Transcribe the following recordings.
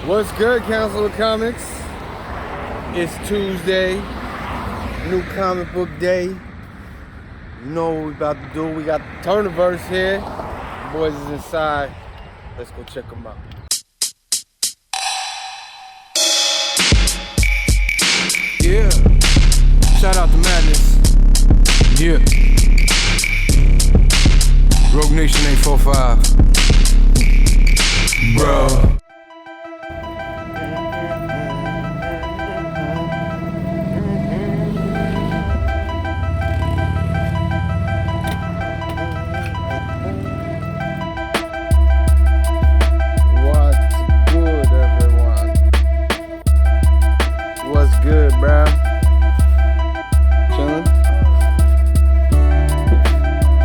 What's good, Council of Comics? It's Tuesday, new comic book day. You know what we about to do. We got the Turniverse here. The boys is inside. Let's go check them out. Yeah. Shout out to Madness. Yeah. Rogue Nation 845. Bro. Good, bro. Chilling.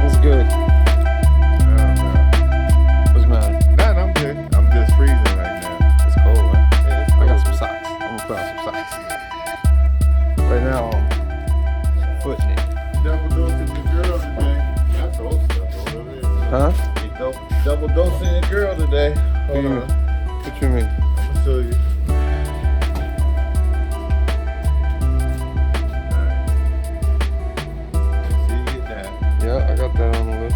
What's good? What's the matter? Nah, I'm good. I'm just freezing right now. It's cold, man. Yeah, it's I got cold. some socks. I'm gonna put on some socks. Right now, I'm footing it. Double dosing your girl today. That's old stuff over there. Huh? You double dosing your girl today. Hold on. What you mean? I'm gonna show you. Yeah, I got that on the list.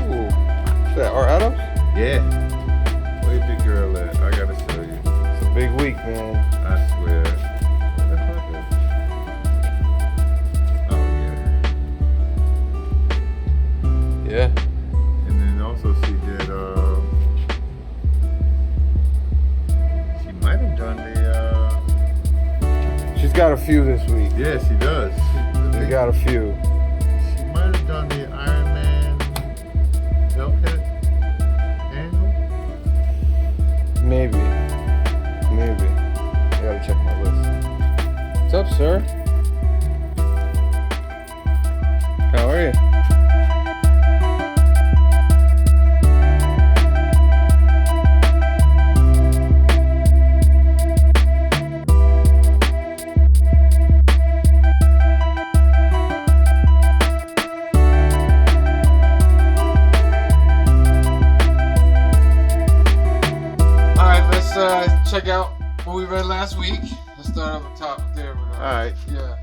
Ooh. Is that Art Adams? Yeah. Where's your girl at? I gotta show you. It's a big week, man. I swear. Oh, yeah. Yeah. And then also she did, she might have done the, She's got a few this week. yeah, she does. She got a few. She might have done the Iron Man Hellcat annual. Maybe. I gotta check my list. What's up, sir? How are you? Check out what we read last week. Let's start up the top there. Alright. Yeah.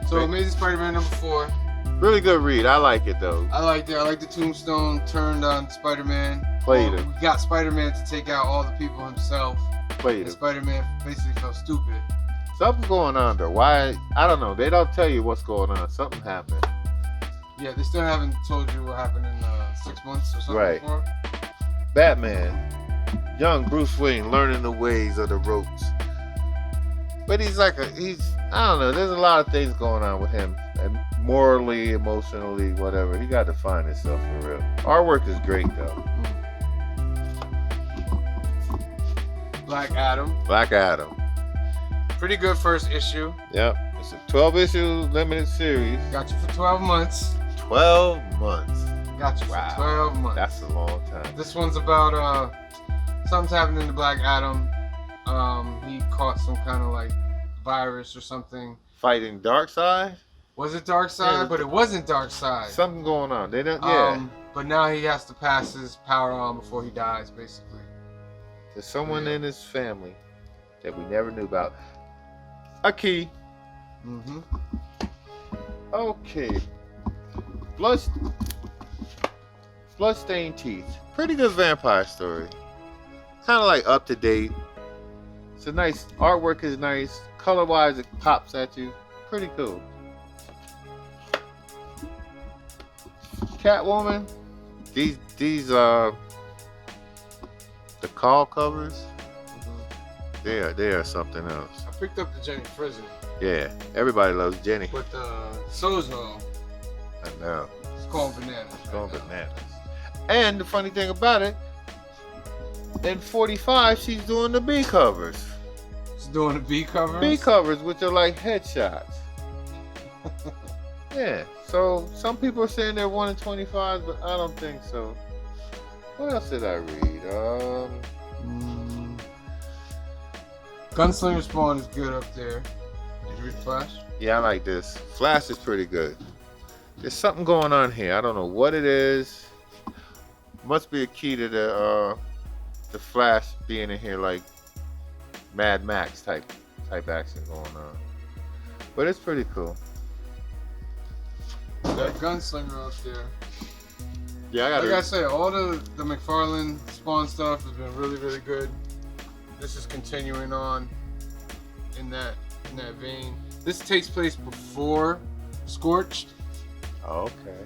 So Amazing Spider-Man number 4. Really good read. I like it though. I like that. I like the tombstone turned on Spider-Man. Played him. We got Spider-Man to take out all the people himself. Played And him. Spider-Man basically felt stupid. Something's going on though. Why? I don't know. They don't tell you what's going on. Something happened. Yeah, they still haven't told you what happened in 6 months or something Right. before. Batman. Young Bruce Wayne learning the ways of the ropes. But he's I don't know, there's a lot of things going on with him. And morally, emotionally, whatever. He got to find himself for real. Artwork is great though. Black Adam. Black Adam. Pretty good first issue. Yep. It's a 12 issue limited series. Got you for 12 months. 12 months. Got you Wow. for 12 months. That's a long time. This one's about something's happening to Black Adam. He caught some kind of like virus or something. Fighting Darkseid? Was it Darkseid? Yeah. But it wasn't Darkseid. Something going on. They don't. Yeah. But now he has to pass his power on before he dies, basically. There's someone in his family that we never knew about. A key. Mm-hmm. Okay. Bloodstained teeth. Pretty good vampire story. Kind of like up to date. It's a nice artwork. Is nice. Color wise, it pops at you. Pretty cool. Catwoman. These the call covers. They are something else. I picked up the Jenny Prison Yeah, everybody loves Jenny. with Sozo. I know. It's called Bananas. It's going bananas. And the funny thing about it, in 45, she's doing the B covers. She's doing the B covers. B covers, which are like headshots. Yeah. So some people are saying they're 1 in 25, but I don't think so. What else did I read? Gunslinger Spawn is good up there. Did you read Flash? Yeah, I like this. Flash is pretty good. There's something going on here. I don't know what it is. Must be a key to the Flash being in here, like Mad Max type action going on. But it's pretty cool. That gunslinger up there. Yeah, Like I said, all the McFarlane Spawn stuff has been really, really good. This is continuing on in that vein. This takes place before Scorched. Okay.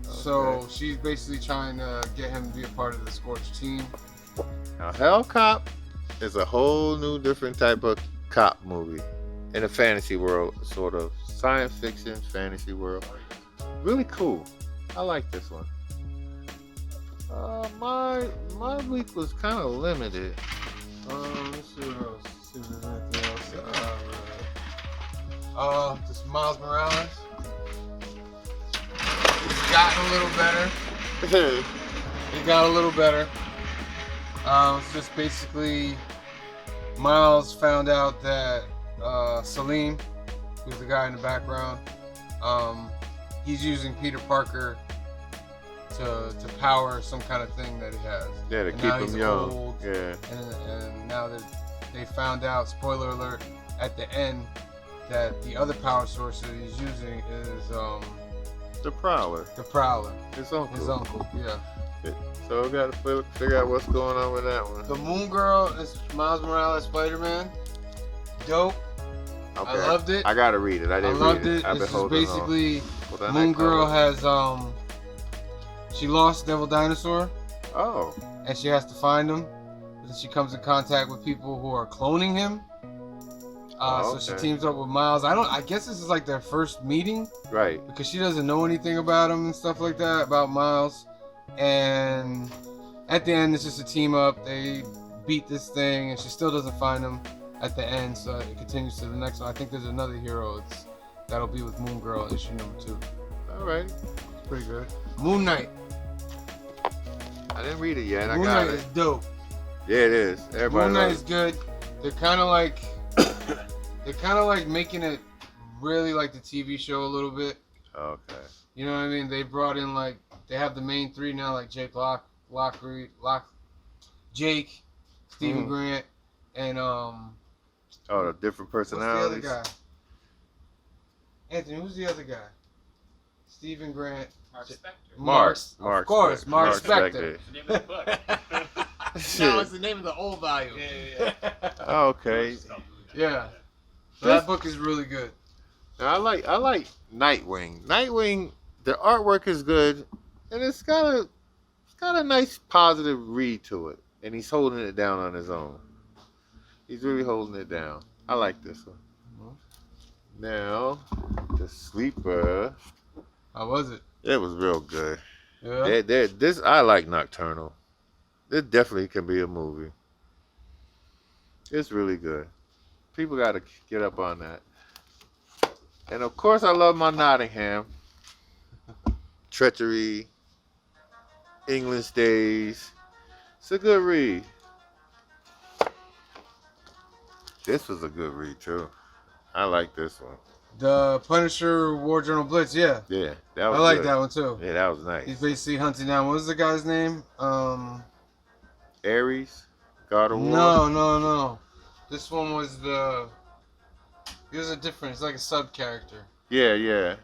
So she's basically trying to get him to be a part of the Scorched team. Now, Hell Cop is a whole new different type of cop movie in a fantasy world, sort of science fiction fantasy world. Really cool. I like this one. My week was kind of limited. Let's see what else. See if there's anything else. This Miles Morales. He's gotten a little better. He got a little better. It's just basically Miles found out that Salim, who's the guy in the background, he's using Peter Parker to power some kind of thing that he has. Yeah, to and keep now him he's young. old, Yeah. And now that they found out, spoiler alert, at the end, that the other power source that he's using is The Prowler. the Prowler, His uncle. his uncle. Yeah. So we got to figure out what's going on with that one. The Moon Girl is Miles Morales Spider-Man. Dope. Okay. I loved it. I gotta read it. I didn't loved read it. I've been This is holding basically on. Well, Moon that Girl cover- has she lost Devil Dinosaur Oh. and she has to find him. And she comes in contact with people who are cloning him. So she Okay. teams up with Miles. I guess this is like their first meeting Right. because she doesn't know anything about him and stuff like that, about Miles. And at the end, it's just a team up. They beat this thing, and she still doesn't find him at the end. So it continues to the next one. I think there's another hero that'll be with Moon Girl, issue number 2. All right. It's pretty good. Moon Knight. I didn't read it yet. I Moon got Knight it. is dope. Yeah, it is. Everybody Moon Knight loves is good. They're kind of like making it really like the TV show a little bit. it. Okay. You know what I mean? They brought in they have the main 3 now, like Jake Jake, Stephen Grant, and Oh, the different what's the personalities. other guy? Anthony, who's the other guy? Stephen Grant. Mark Spector. Mark. Of course, Mark Spector. The name of the book. No, it's the name of the old volume. Yeah. Okay. Yeah. So that book is really good. Now, I like Nightwing. Nightwing, the artwork is good, and it's got a nice positive read to it, and he's holding it down on his own. He's really holding it down. I like this one. Now, the Sleeper. How was it? It was real good. Yeah. This I like Nocturnal. This definitely can be a movie. It's really good. People got to get up on that. And of course, I love my Nottingham. Treachery. England's Days. It's a good read. This was a good read too. I like this one. The Punisher War Journal Blitz, yeah. Yeah, that was I like good. that one too. Yeah, that was nice. He's basically hunting down, what was the guy's name? Ares, God of War. No. This one was it was a different, it's like a sub character. Yeah. I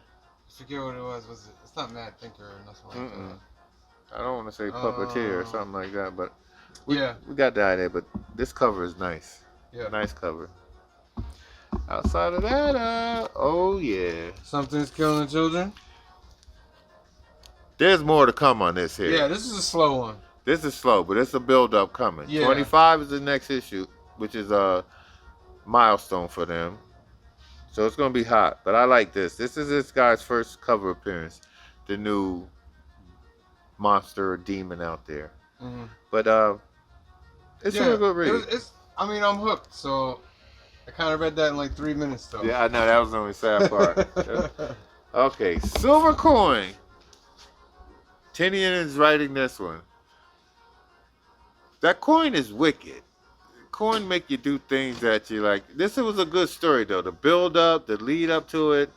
forget what it was. It's not Mad Thinker or nothing like that. I don't want to say puppeteer or something like that, but we got the idea. But this cover is nice. Yeah. Nice cover. Outside of that, oh yeah. Something's Killing the Children. There's more to come on this here. Yeah, this is a slow one. This is slow, but it's a build-up coming. Yeah. 25 is the next issue, which is a milestone for them. So it's going to be hot. But I like this. This is this guy's first cover appearance. The new monster or demon out there. Mm-hmm. But it's a good read. I'm hooked, so I kind of read that in like 3 minutes, though. Yeah, I know. That was the only sad part. Okay, Silver Coin. Tinian is writing this one. That coin is wicked. Coin make you do things that you like. This was a good story, though. The build up, the lead up to it,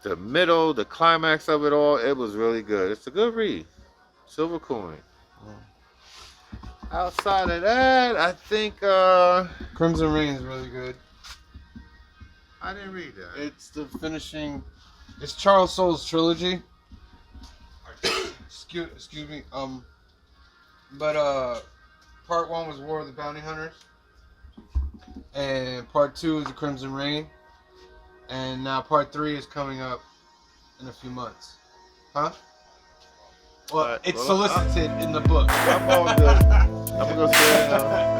the middle, the climax of it all. It was really good. It's a good read. Silver Coin. Outside of that, I think Crimson Reign is really good. I didn't read that. It's the finishing. It's Charles Soule's trilogy. Excuse me. But part 1 was War of the Bounty Hunters, and part 2 is the Crimson Reign, and now part 3 is coming up in a few months. Huh? Well, it's solicited in the book. I'm gonna go say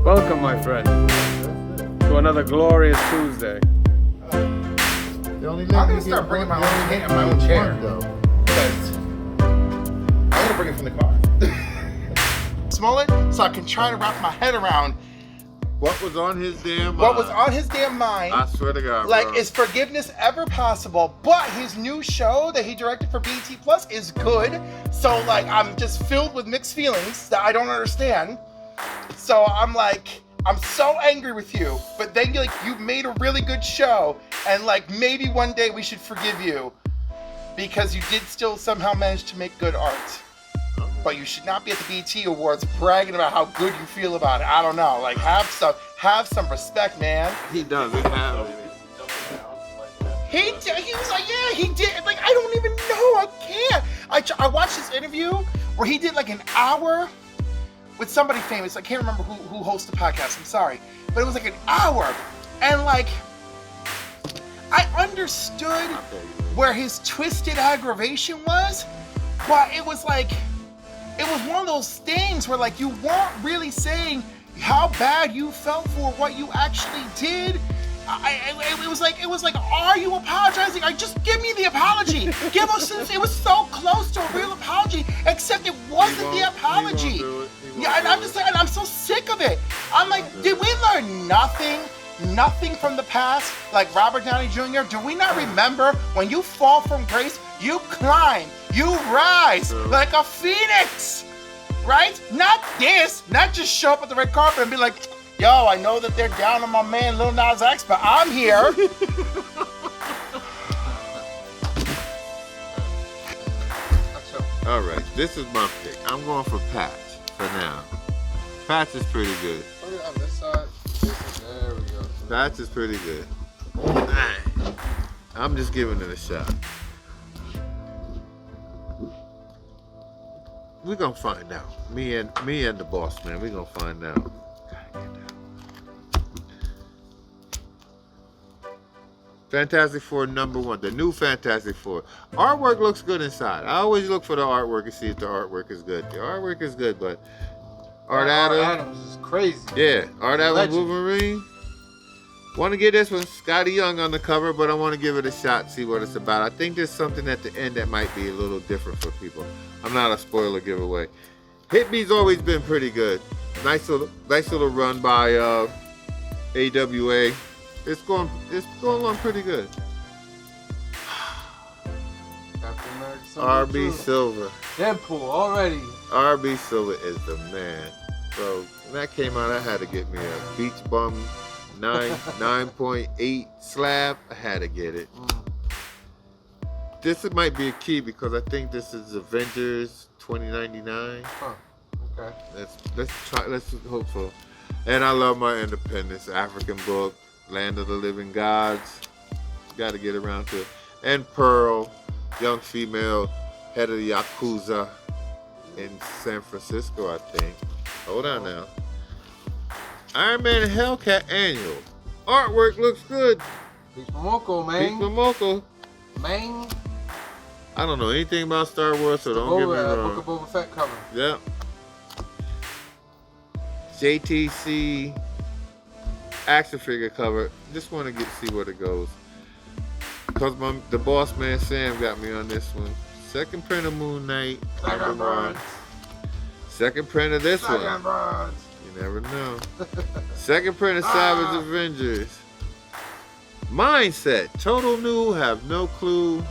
Welcome, my friend, to another glorious Tuesday. The only I'm gonna start bringing my own chair, though. because I'm gonna bring it from the car. Smaller, so I can try to wrap my head around What was on his damn mind? what was on his damn mind. I swear to God, Like, bro. is forgiveness ever possible? But his new show that he directed for BT Plus is good. So, like, I'm just filled with mixed feelings that I don't understand. So I'm like, I'm so angry with you. But then you made a really good show, and like maybe one day we should forgive you because you did still somehow manage to make good art. But you should not be at the BT Awards bragging about how good you feel about it. I don't know. Like, have some respect, man. He doesn't have it. He was like, yeah, he did. Like, I don't even know. I can't. I watched this interview where he did like an hour with somebody famous. I can't remember who hosts the podcast. I'm sorry. But it was like an hour. And like, I understood where his twisted aggravation was, but it was like, it was one of those things where like you weren't really saying how bad you felt for what you actually did. It was like, are you apologizing? Just give me the apology. Give us, it was so close to a real apology, except it wasn't the apology. Yeah, and I'm just like, I'm so sick of it. I'm like, did we learn nothing from the past? Like Robert Downey Jr., do we not remember when you fall from grace, you climb, you rise like a phoenix, right? Not this, not just show up at the red carpet and be like, yo, I know that they're down on my man Lil Nas X, but I'm here. All right, this is my pick. I'm going for Patch for now. Patch is pretty good. Oh, yeah, on this side. There we go. Patch is pretty good. I'm just giving it a shot. We're gonna find out. Me and the boss man, we're gonna find out. Fantastic Four #1, the new Fantastic Four. Artwork looks good inside. I always look for the artwork and see if the artwork is good. The artwork is good, but Art Adams is crazy. Yeah, Art Adams Legend. Wolverine. Want to get this one, Scotty Young on the cover, but I want to give it a shot, see what it's about. I think there's something at the end that might be a little different for people. I'm not a spoiler giveaway. Hit Me's always been pretty good. Nice little run by AWA. It's going along pretty good. Captain America, RB Silver. Deadpool already. RB Silver is the man. So when that came out, I had to get me a Beach Bum 9.8 slab. I had to get it. This might be a key because I think this is Avengers 2099. Huh. Okay. Let's hope so. And I love my Independence, African book, Land of the Living Gods. Got to get around to it. And Pearl, young female, head of the Yakuza in San Francisco, I think. Hold on now. Iron Man and Hellcat Annual. Artwork looks good. Pete Momoko, Pete man. Momoko. Man. I don't know anything about Star Wars, so don't get me wrong. Book of Boba Fett cover. Yep. JTC action figure cover. Just want to see where it goes. Because the boss man Sam got me on this one. Second print of Moon Knight. Second print. Second print of this one. Second print. You never know. Second print of Savage Avengers. Mindset. Total new. Have no clue.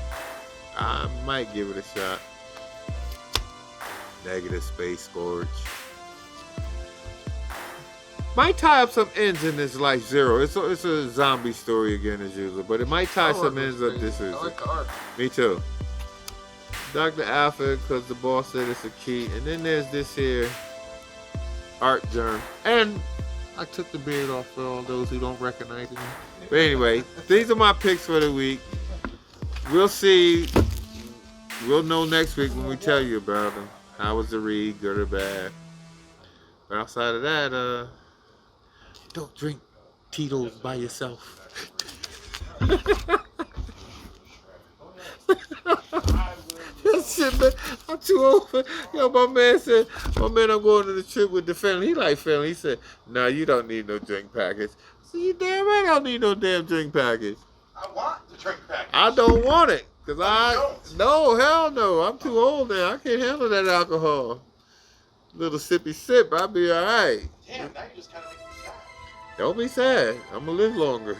I might give it a shot. Negative Space Scourge. Might tie up some ends in this Life Zero. It's a zombie story again as usual, but it might tie some ends up this season. I like the art. Me too. Dr. Alpha, because the boss said it's a key. And then there's this here art germ. And I took the beard off for all those who don't recognize me. But anyway, these are my picks for the week. We'll see. We'll know next week when we tell you about them. How was the read, good or bad? But outside of that, don't drink Tito's by yourself. Shit, man, I'm too old for. Yo, my man, I'm going to the trip with the family. He like family. He said, "Nah, you don't need no drink package." So you damn right I don't need no damn drink package. I want the drink package. I don't want it. Cause don't. No, hell no. I'm too old now. I can't handle that alcohol. Little sippy sip, I'll be all right. Damn, now you just kind of make me sad. Don't be sad. I'm gonna live longer.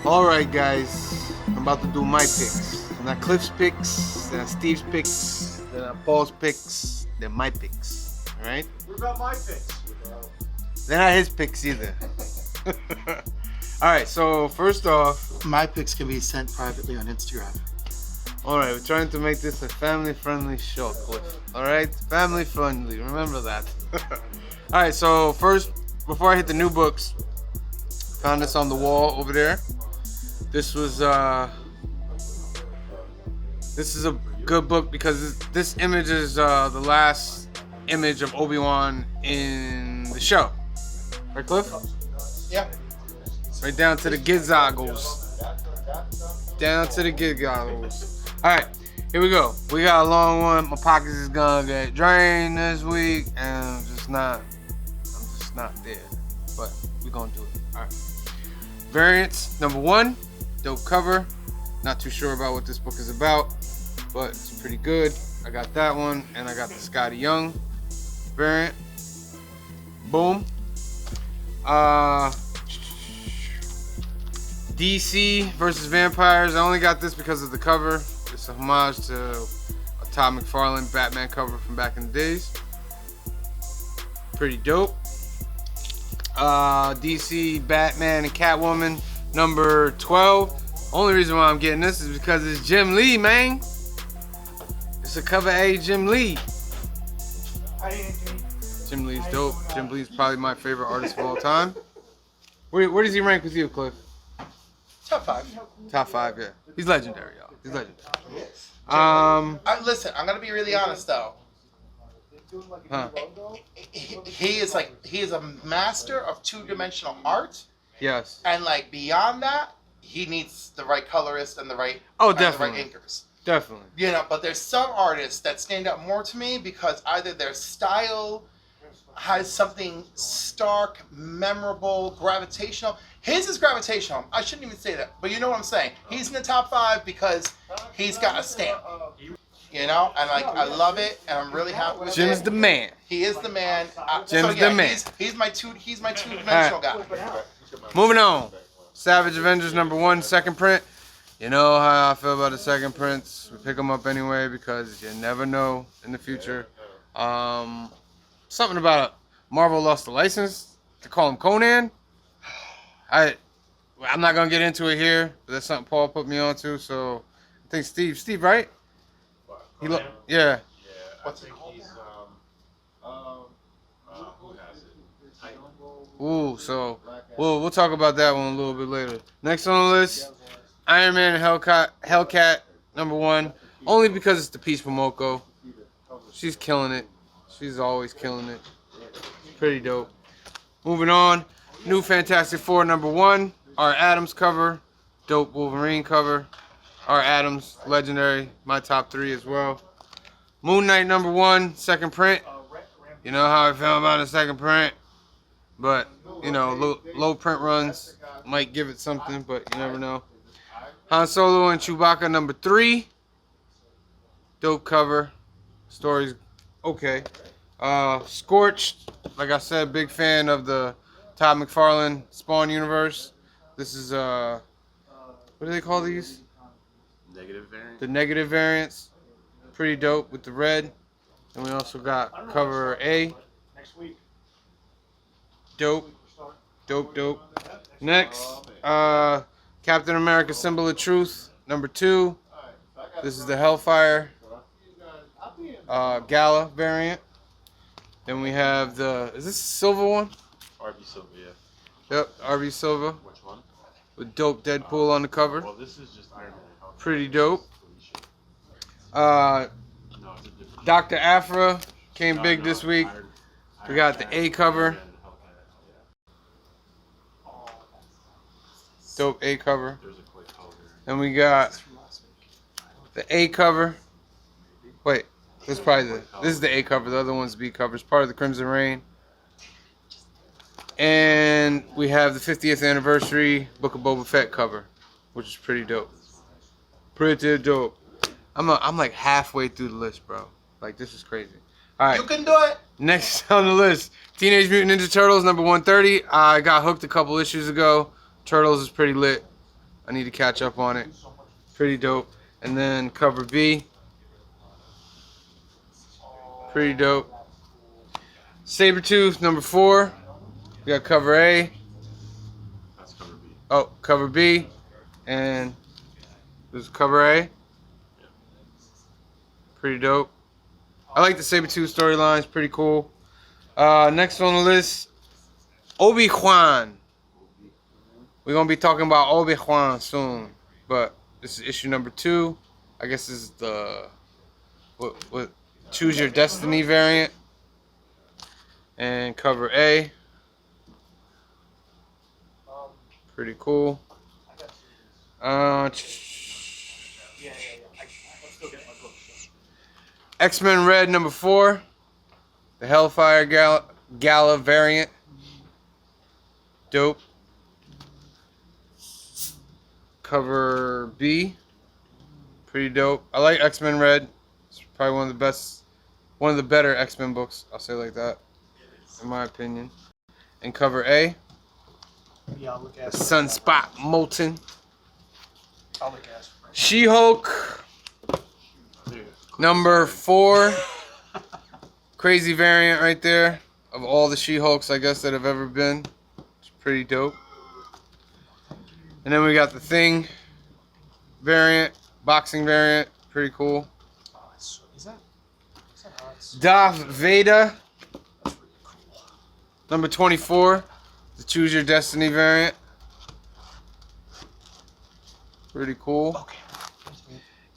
Alright guys, I'm about to do my picks. Not Cliff's picks, then not Steve's picks, then not Paul's picks, then my picks. Alright? What about my picks? They're not his picks either. Alright, so first off, My picks can be sent privately on Instagram. alright, we're trying to make this a family-friendly show, Cliff. Alright? Family-friendly, remember that. Alright, so first, before I hit the new books, found this on the wall over there. This is a good book because this image is the last image of Obi-Wan in the show. Right, Cliff? Yeah. Right down to the gizoggles. Down to the gizoggles. Alright, here we go. We got a long one. My pockets is gonna get drained this week, and I'm just not there. But we're gonna do it. Alright. Variants number 1. Dope cover. Not too sure about what this book is about, but it's pretty good. I got that one, and I got the Scotty Young variant. Boom. DC versus Vampires. I only got this because of the cover. It's a homage to a Todd McFarlane Batman cover from back in the days. Pretty dope. DC Batman and Catwoman number 12. Only reason why I'm getting this is because it's Jim Lee, man. It's a cover A Jim Lee. Jim Lee's dope. Jim Lee's probably my favorite artist of all time. Where does he rank with you, Cliff? Top 5. Top 5, yeah. He's legendary, y'all. He's legendary. Listen, I'm gonna be really honest though. Huh. He is a master of two-dimensional art, Yes. and like beyond that, he needs the right colorist and the right Oh, and the definitely. right inkers. Definitely. You know, but there's some artists that stand out more to me because either their style has something stark, memorable, gravitational. His is gravitational. I shouldn't even say that, but you know what I'm saying. He's in the top 5 because he's got a stamp. You know, and like I love it, and I'm really happy with Jim's it. the man. He is the man. Jim's the man. He's my two-dimensional guy. Moving on. Savage Avengers number 1, second print. You know how I feel about the second prints. We pick them up anyway because you never know in the future. Something about Marvel lost the license to call him Conan. I'm not gonna get into it here, but that's something Paul put me onto. So I think Steve, right? Yeah. What's it called? Ooh, so we'll talk about that one a little bit later. Next on the list, Iron Man and Hellcat number 1, only because it's the Peach Momoko. She's killing it. She's always killing it. Pretty dope. Moving on, new Fantastic Four #1, our Adams cover, dope Wolverine cover, our Adams legendary, my top 3 as well. Moon Knight #1, second print. You know how I feel about the second print, but you know, low print runs might give it something, but you never know. Han Solo and Chewbacca #3, dope cover, story's okay. Scorched, like I said, big fan of the Todd McFarlane Spawn universe. This is what do they call these? Negative variant. The negative variants. Pretty dope with the red. And we also got cover A. Dope. Dope. Next, Captain America Symbol of Truth #2. This is the Hellfire Gala variant. Then we have the, is this the silver one? RB Silver, yeah. Yep, RB Silver. Which one? With dope Deadpool on the cover. Well, this is just Iron Man. Pretty dope. No, it's a different. Dr. Aphra came big this week. We got the A cover. Dope A cover. There's a quick color. Then we got the A cover. Wait, this is the A cover. The other one's B cover. It's part of the Crimson Reign. And we have the 50th anniversary Book of Boba Fett cover, which is pretty dope. Pretty dope. I'm like halfway through the list, bro. Like, this is crazy. All right. You can do it. Next on the list, Teenage Mutant Ninja Turtles #130. I got hooked a couple issues ago. Turtles is pretty lit. I need to catch up on it. Pretty dope. And then cover B. Pretty dope. Sabretooth #4. We got cover A. That's cover B. Oh, cover B. And this is cover A. Pretty dope. I like the Sabretooth storyline. It's pretty cool. Next on the list, Obi-Wan. We're going to be talking about Obi-Wan soon. But this is issue #2. I guess this is the what Choose Your Destiny variant. And cover A. Pretty cool. X-Men Red #4. The Hellfire Gala variant. Dope. Cover B. Pretty dope. I like X-Men Red. It's probably one of the better X-Men books. I'll say it like that, in my opinion. And cover A. Yeah, I'll look at Sunspot Molten. I'll look at She-Hulk #4. Crazy variant right there of all the She-Hulks, I guess, that have ever been. It's pretty dope. And then we got the Thing variant, boxing variant, pretty cool. Is that Darth Vader #24, the Choose Your Destiny variant. Pretty cool. Okay.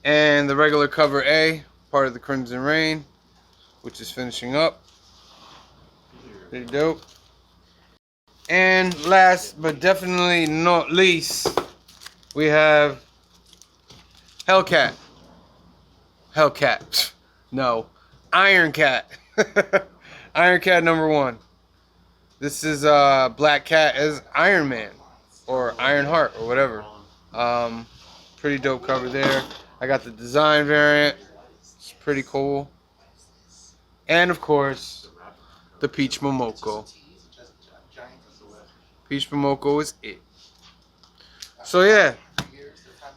And the regular cover A, part of the Crimson Reign, which is finishing up. Pretty dope. And last but definitely not least, we have Hellcat. No. Iron Cat. Iron Cat #1. This is Black Cat as Iron Man or Iron Heart or whatever. Pretty dope cover there. I got the design variant. It's pretty cool. And of course, the Peach Momoko. Peach Momoko is it. So yeah,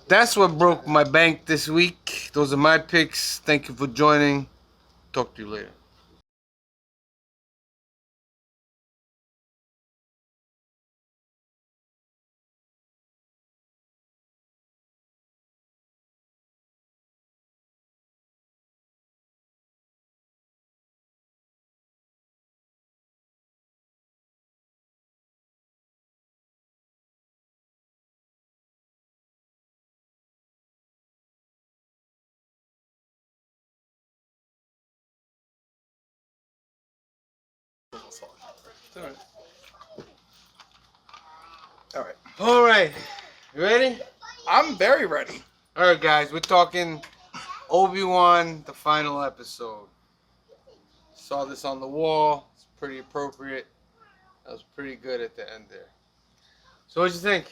that's what broke my bank this week. Those are my picks. Thank you for joining. Talk to you later. It's all right. All right, you ready? I'm very ready. All right, guys, we're talking Obi-Wan, the final episode. Saw this on the wall. It's pretty appropriate. That was pretty good at the end there. So what'd you think?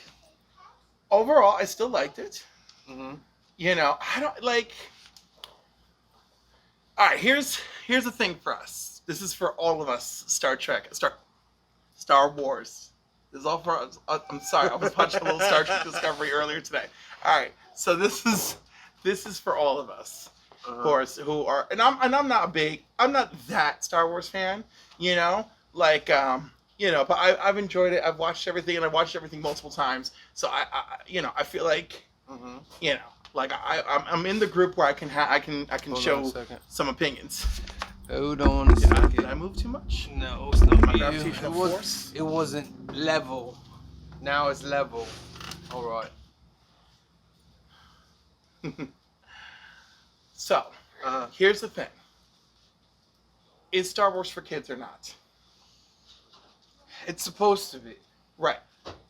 Overall, I still liked it. Mm-hmm. You know, I don't like. All right, here's the thing for us. This is for all of us. Star Wars. This is all for us. I'm sorry, I was watching a little Star Trek Discovery earlier today. All right, so this is for all of us, of course, who are, and I'm not that Star Wars fan, you know, like you know, but I've enjoyed it. I've watched everything, and I watched everything multiple times. So I you know, I feel like, you know, like I'm in the group where I can show some opinions. Hold on a second. Did I move too much? No, it's not My you. gravitational force? It wasn't level. Now it's level. All right. So, here's the thing. Is Star Wars for kids or not? It's supposed to be. Right.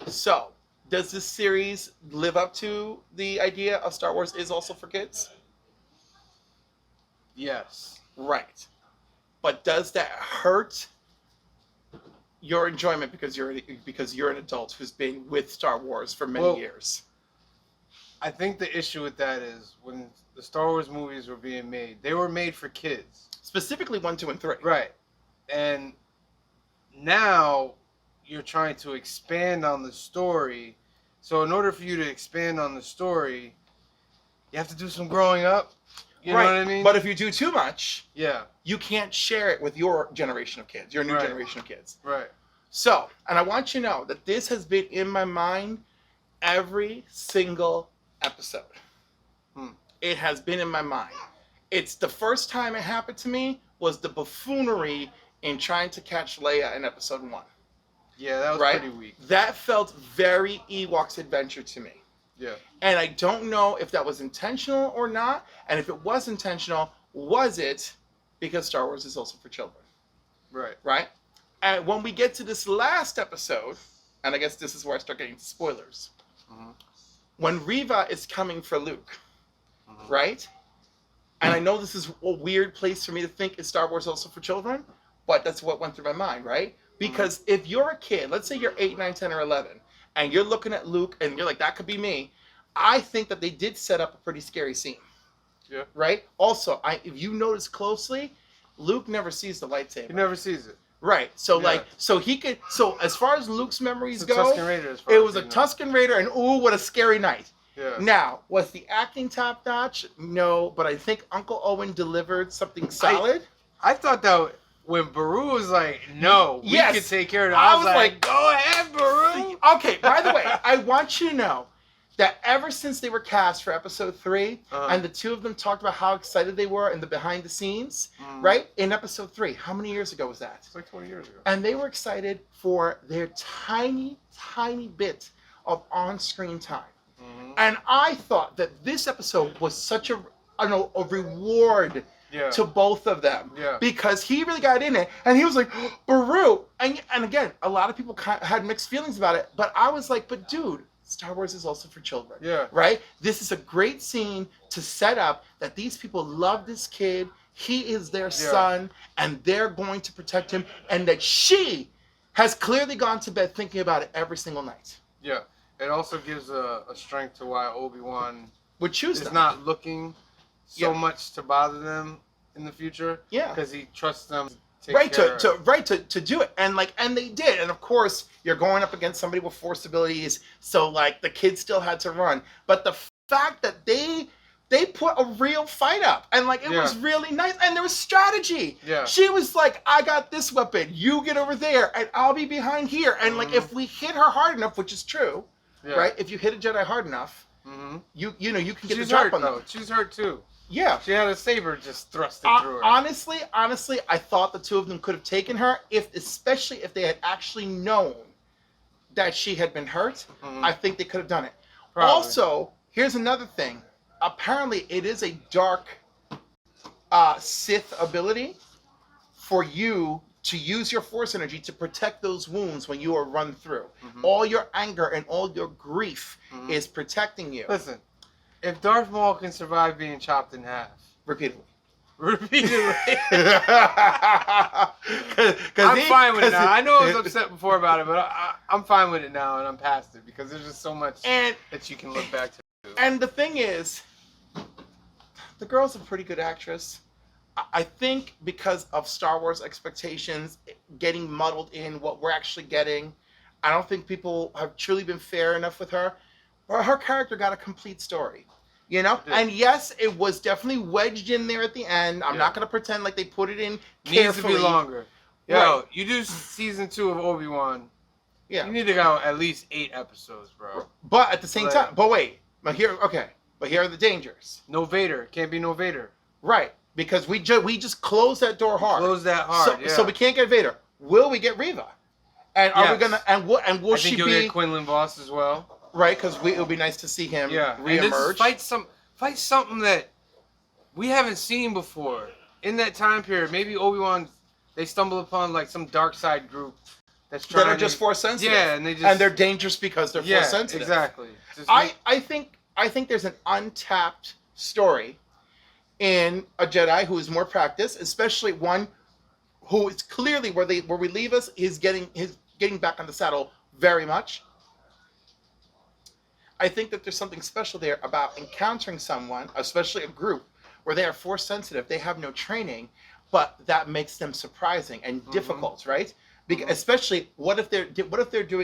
So, does this series live up to the idea of Star Wars is also for kids? Yes. Right. But does that hurt your enjoyment because you're an adult who's been with Star Wars for many years? I think the issue with that is when the Star Wars movies were being made, they were made for kids. Specifically 1, 2, and 3. Right. And now you're trying to expand on the story. So in order for you to expand on the story, you have to do some growing up. You know what I mean? But if you do too much, yeah, you can't share it with your generation of kids, your new Right. generation of kids. Right. So, and I want you to know that this has been in my mind every single episode. It has been in my mind. It's the first time it happened to me was the buffoonery in trying to catch Leia in episode 1. Yeah, that was Right? pretty weak. That felt very Ewoks Adventure to me. Yeah. And I don't know if that was intentional or not. And if it was intentional, was it because Star Wars is also for children? Right. Right? And when we get to this last episode, and I guess this is where I start getting to spoilers. When Reva is coming for Luke, right? And I know this is a weird place for me to think is Star Wars also for children, but that's what went through my mind, right? Because if you're a kid, let's say you're 8, 9, 10, or 11, and you're looking at Luke and you're like, that could be me, I think that they did set up a pretty scary scene. Yeah. Right? Also, if you notice closely, Luke never sees the lightsaber. He never sees it. Right. So Yeah. so as far as Luke's memories It's a go, Tusken Raider as far it as was I a know. Tusken Raider, and ooh, what a scary night. Yeah. Now, was the acting top notch? No, but I think Uncle Owen delivered something solid. I thought that when Baru was like, no, we Yes. can take care of it. I I was was like, like, go ahead, Baru. Okay, by the way, I want you to know that ever since they were cast for episode 3, and the two of them talked about how excited they were in the behind the scenes, right? In episode 3, how many years ago was that? It's like 20 years ago. And they were excited for their tiny, tiny bit of on-screen time. And I thought that this episode was such a reward to both of them. Yeah. Because he really got in it. And he was like, Baru. And again, a lot of people had mixed feelings about it. But I was like, but dude, Star Wars is also for children. Yeah. Right? This is a great scene to set up that these people love this kid. He is their son. And they're going to protect him. And that she has clearly gone to bed thinking about it every single night. Yeah. It also gives a strength to why Obi-Wan Would choose is them. not looking so much to bother them in the future. Yeah. Because he trusts them to take care of to do it. And they did. And of course, you're going up against somebody with force abilities, so like the kids still had to run. But the fact that they put a real fight up, and like it was really nice, and there was strategy. Yeah. She was like, I got this weapon, you get over there, and I'll be behind here. And like if we hit her hard enough, which is true, right? If you hit a Jedi hard enough, you can get the drop on them. She's hurt too. Yeah. She had a saber just thrusting through her. Honestly, I thought the two of them could have taken her, especially if they had actually known that she had been hurt. I think they could have done it. Probably. Also, here's another thing. Apparently, it is a dark Sith ability for you to use your Force energy to protect those wounds when you are run through. All your anger and all your grief is protecting you. Listen, if Darth Maul can survive being chopped in half Repeatedly. repeatedly, Cause I'm fine with it now. I know I was upset before about it, but I'm fine with it now, and I'm past it because there's just so much that you can look back to. And the thing is, the girl's a pretty good actress. I think because of Star Wars expectations getting muddled in what we're actually getting, I don't think people have truly been fair enough with her. But her character got a complete story, you know? And yes, it was definitely wedged in there at the end. I'm not going to pretend like they put it in carefully. Needs to be longer. Yo, Right. you do season 2 of Obi-Wan. Yeah. You need to go at least 8 episodes, bro. But at the same time, but wait. But here are the dangers. No Vader. Can't be no Vader. Right. Because we just closed that door hard. Close that hard, So we can't get Vader. Will we get Reva? And are we gonna will I she think you'll be get Quinlan Voss as well. right? Because it'll be nice to see him reemerge. And fight something that we haven't seen before in that time period. Maybe Obi-Wan, they stumble upon like some dark side group that's trying that are just Force sensitive. Yeah, and they're dangerous because they're Force sensitive. Exactly. I think there's an untapped story in a Jedi who is more practiced, especially one who is clearly where we leave us is getting back on the saddle very much. I think that there's something special there about encountering someone, especially a group, where they are Force sensitive, they have no training, but that makes them surprising and difficult, right? Because especially what if they're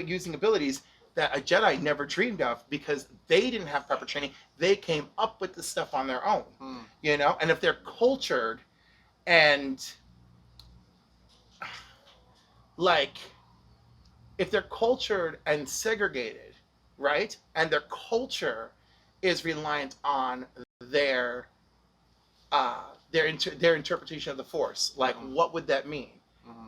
using abilities that a Jedi never dreamed of because they didn't have proper training. They came up with this stuff on their own, you know? And if they're cultured and segregated, right? And their culture is reliant on their interpretation of the Force. Like, what would that mean?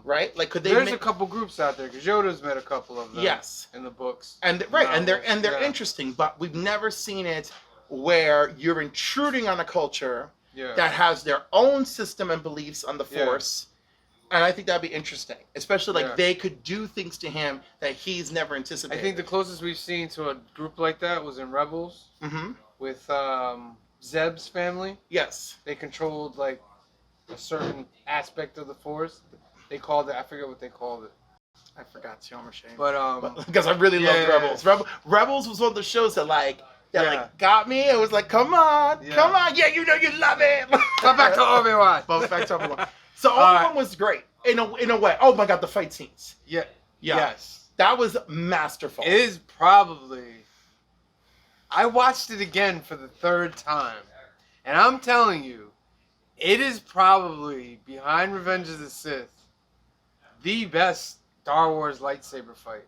Right? Like, could they? There's a couple groups out there because Yoda's met a couple of them. Yes. In the books. And they're interesting, but we've never seen it where you're intruding on a culture that has their own system and beliefs on the Force. And I think that'd be interesting, especially they could do things to him that he's never anticipated. I think the closest we've seen to a group like that was in Rebels with Zeb's family. Yes. They controlled like a certain aspect of the Force. They called it, I forget what they called it. I forgot too, I'm ashamed. But because I really loved Rebels. Rebels was one of the shows that got me. It was like, come on, yeah, you know you love it. Go back to Obi-Wan. Back to Obi-Wan. So Obi-Wan was great in a way. Oh my God, the fight scenes. Yeah. Yes. That was masterful. It is probably. I watched it again for the 3rd time, and I'm telling you, it is probably behind Revenge of the Sith the best Star Wars lightsaber fight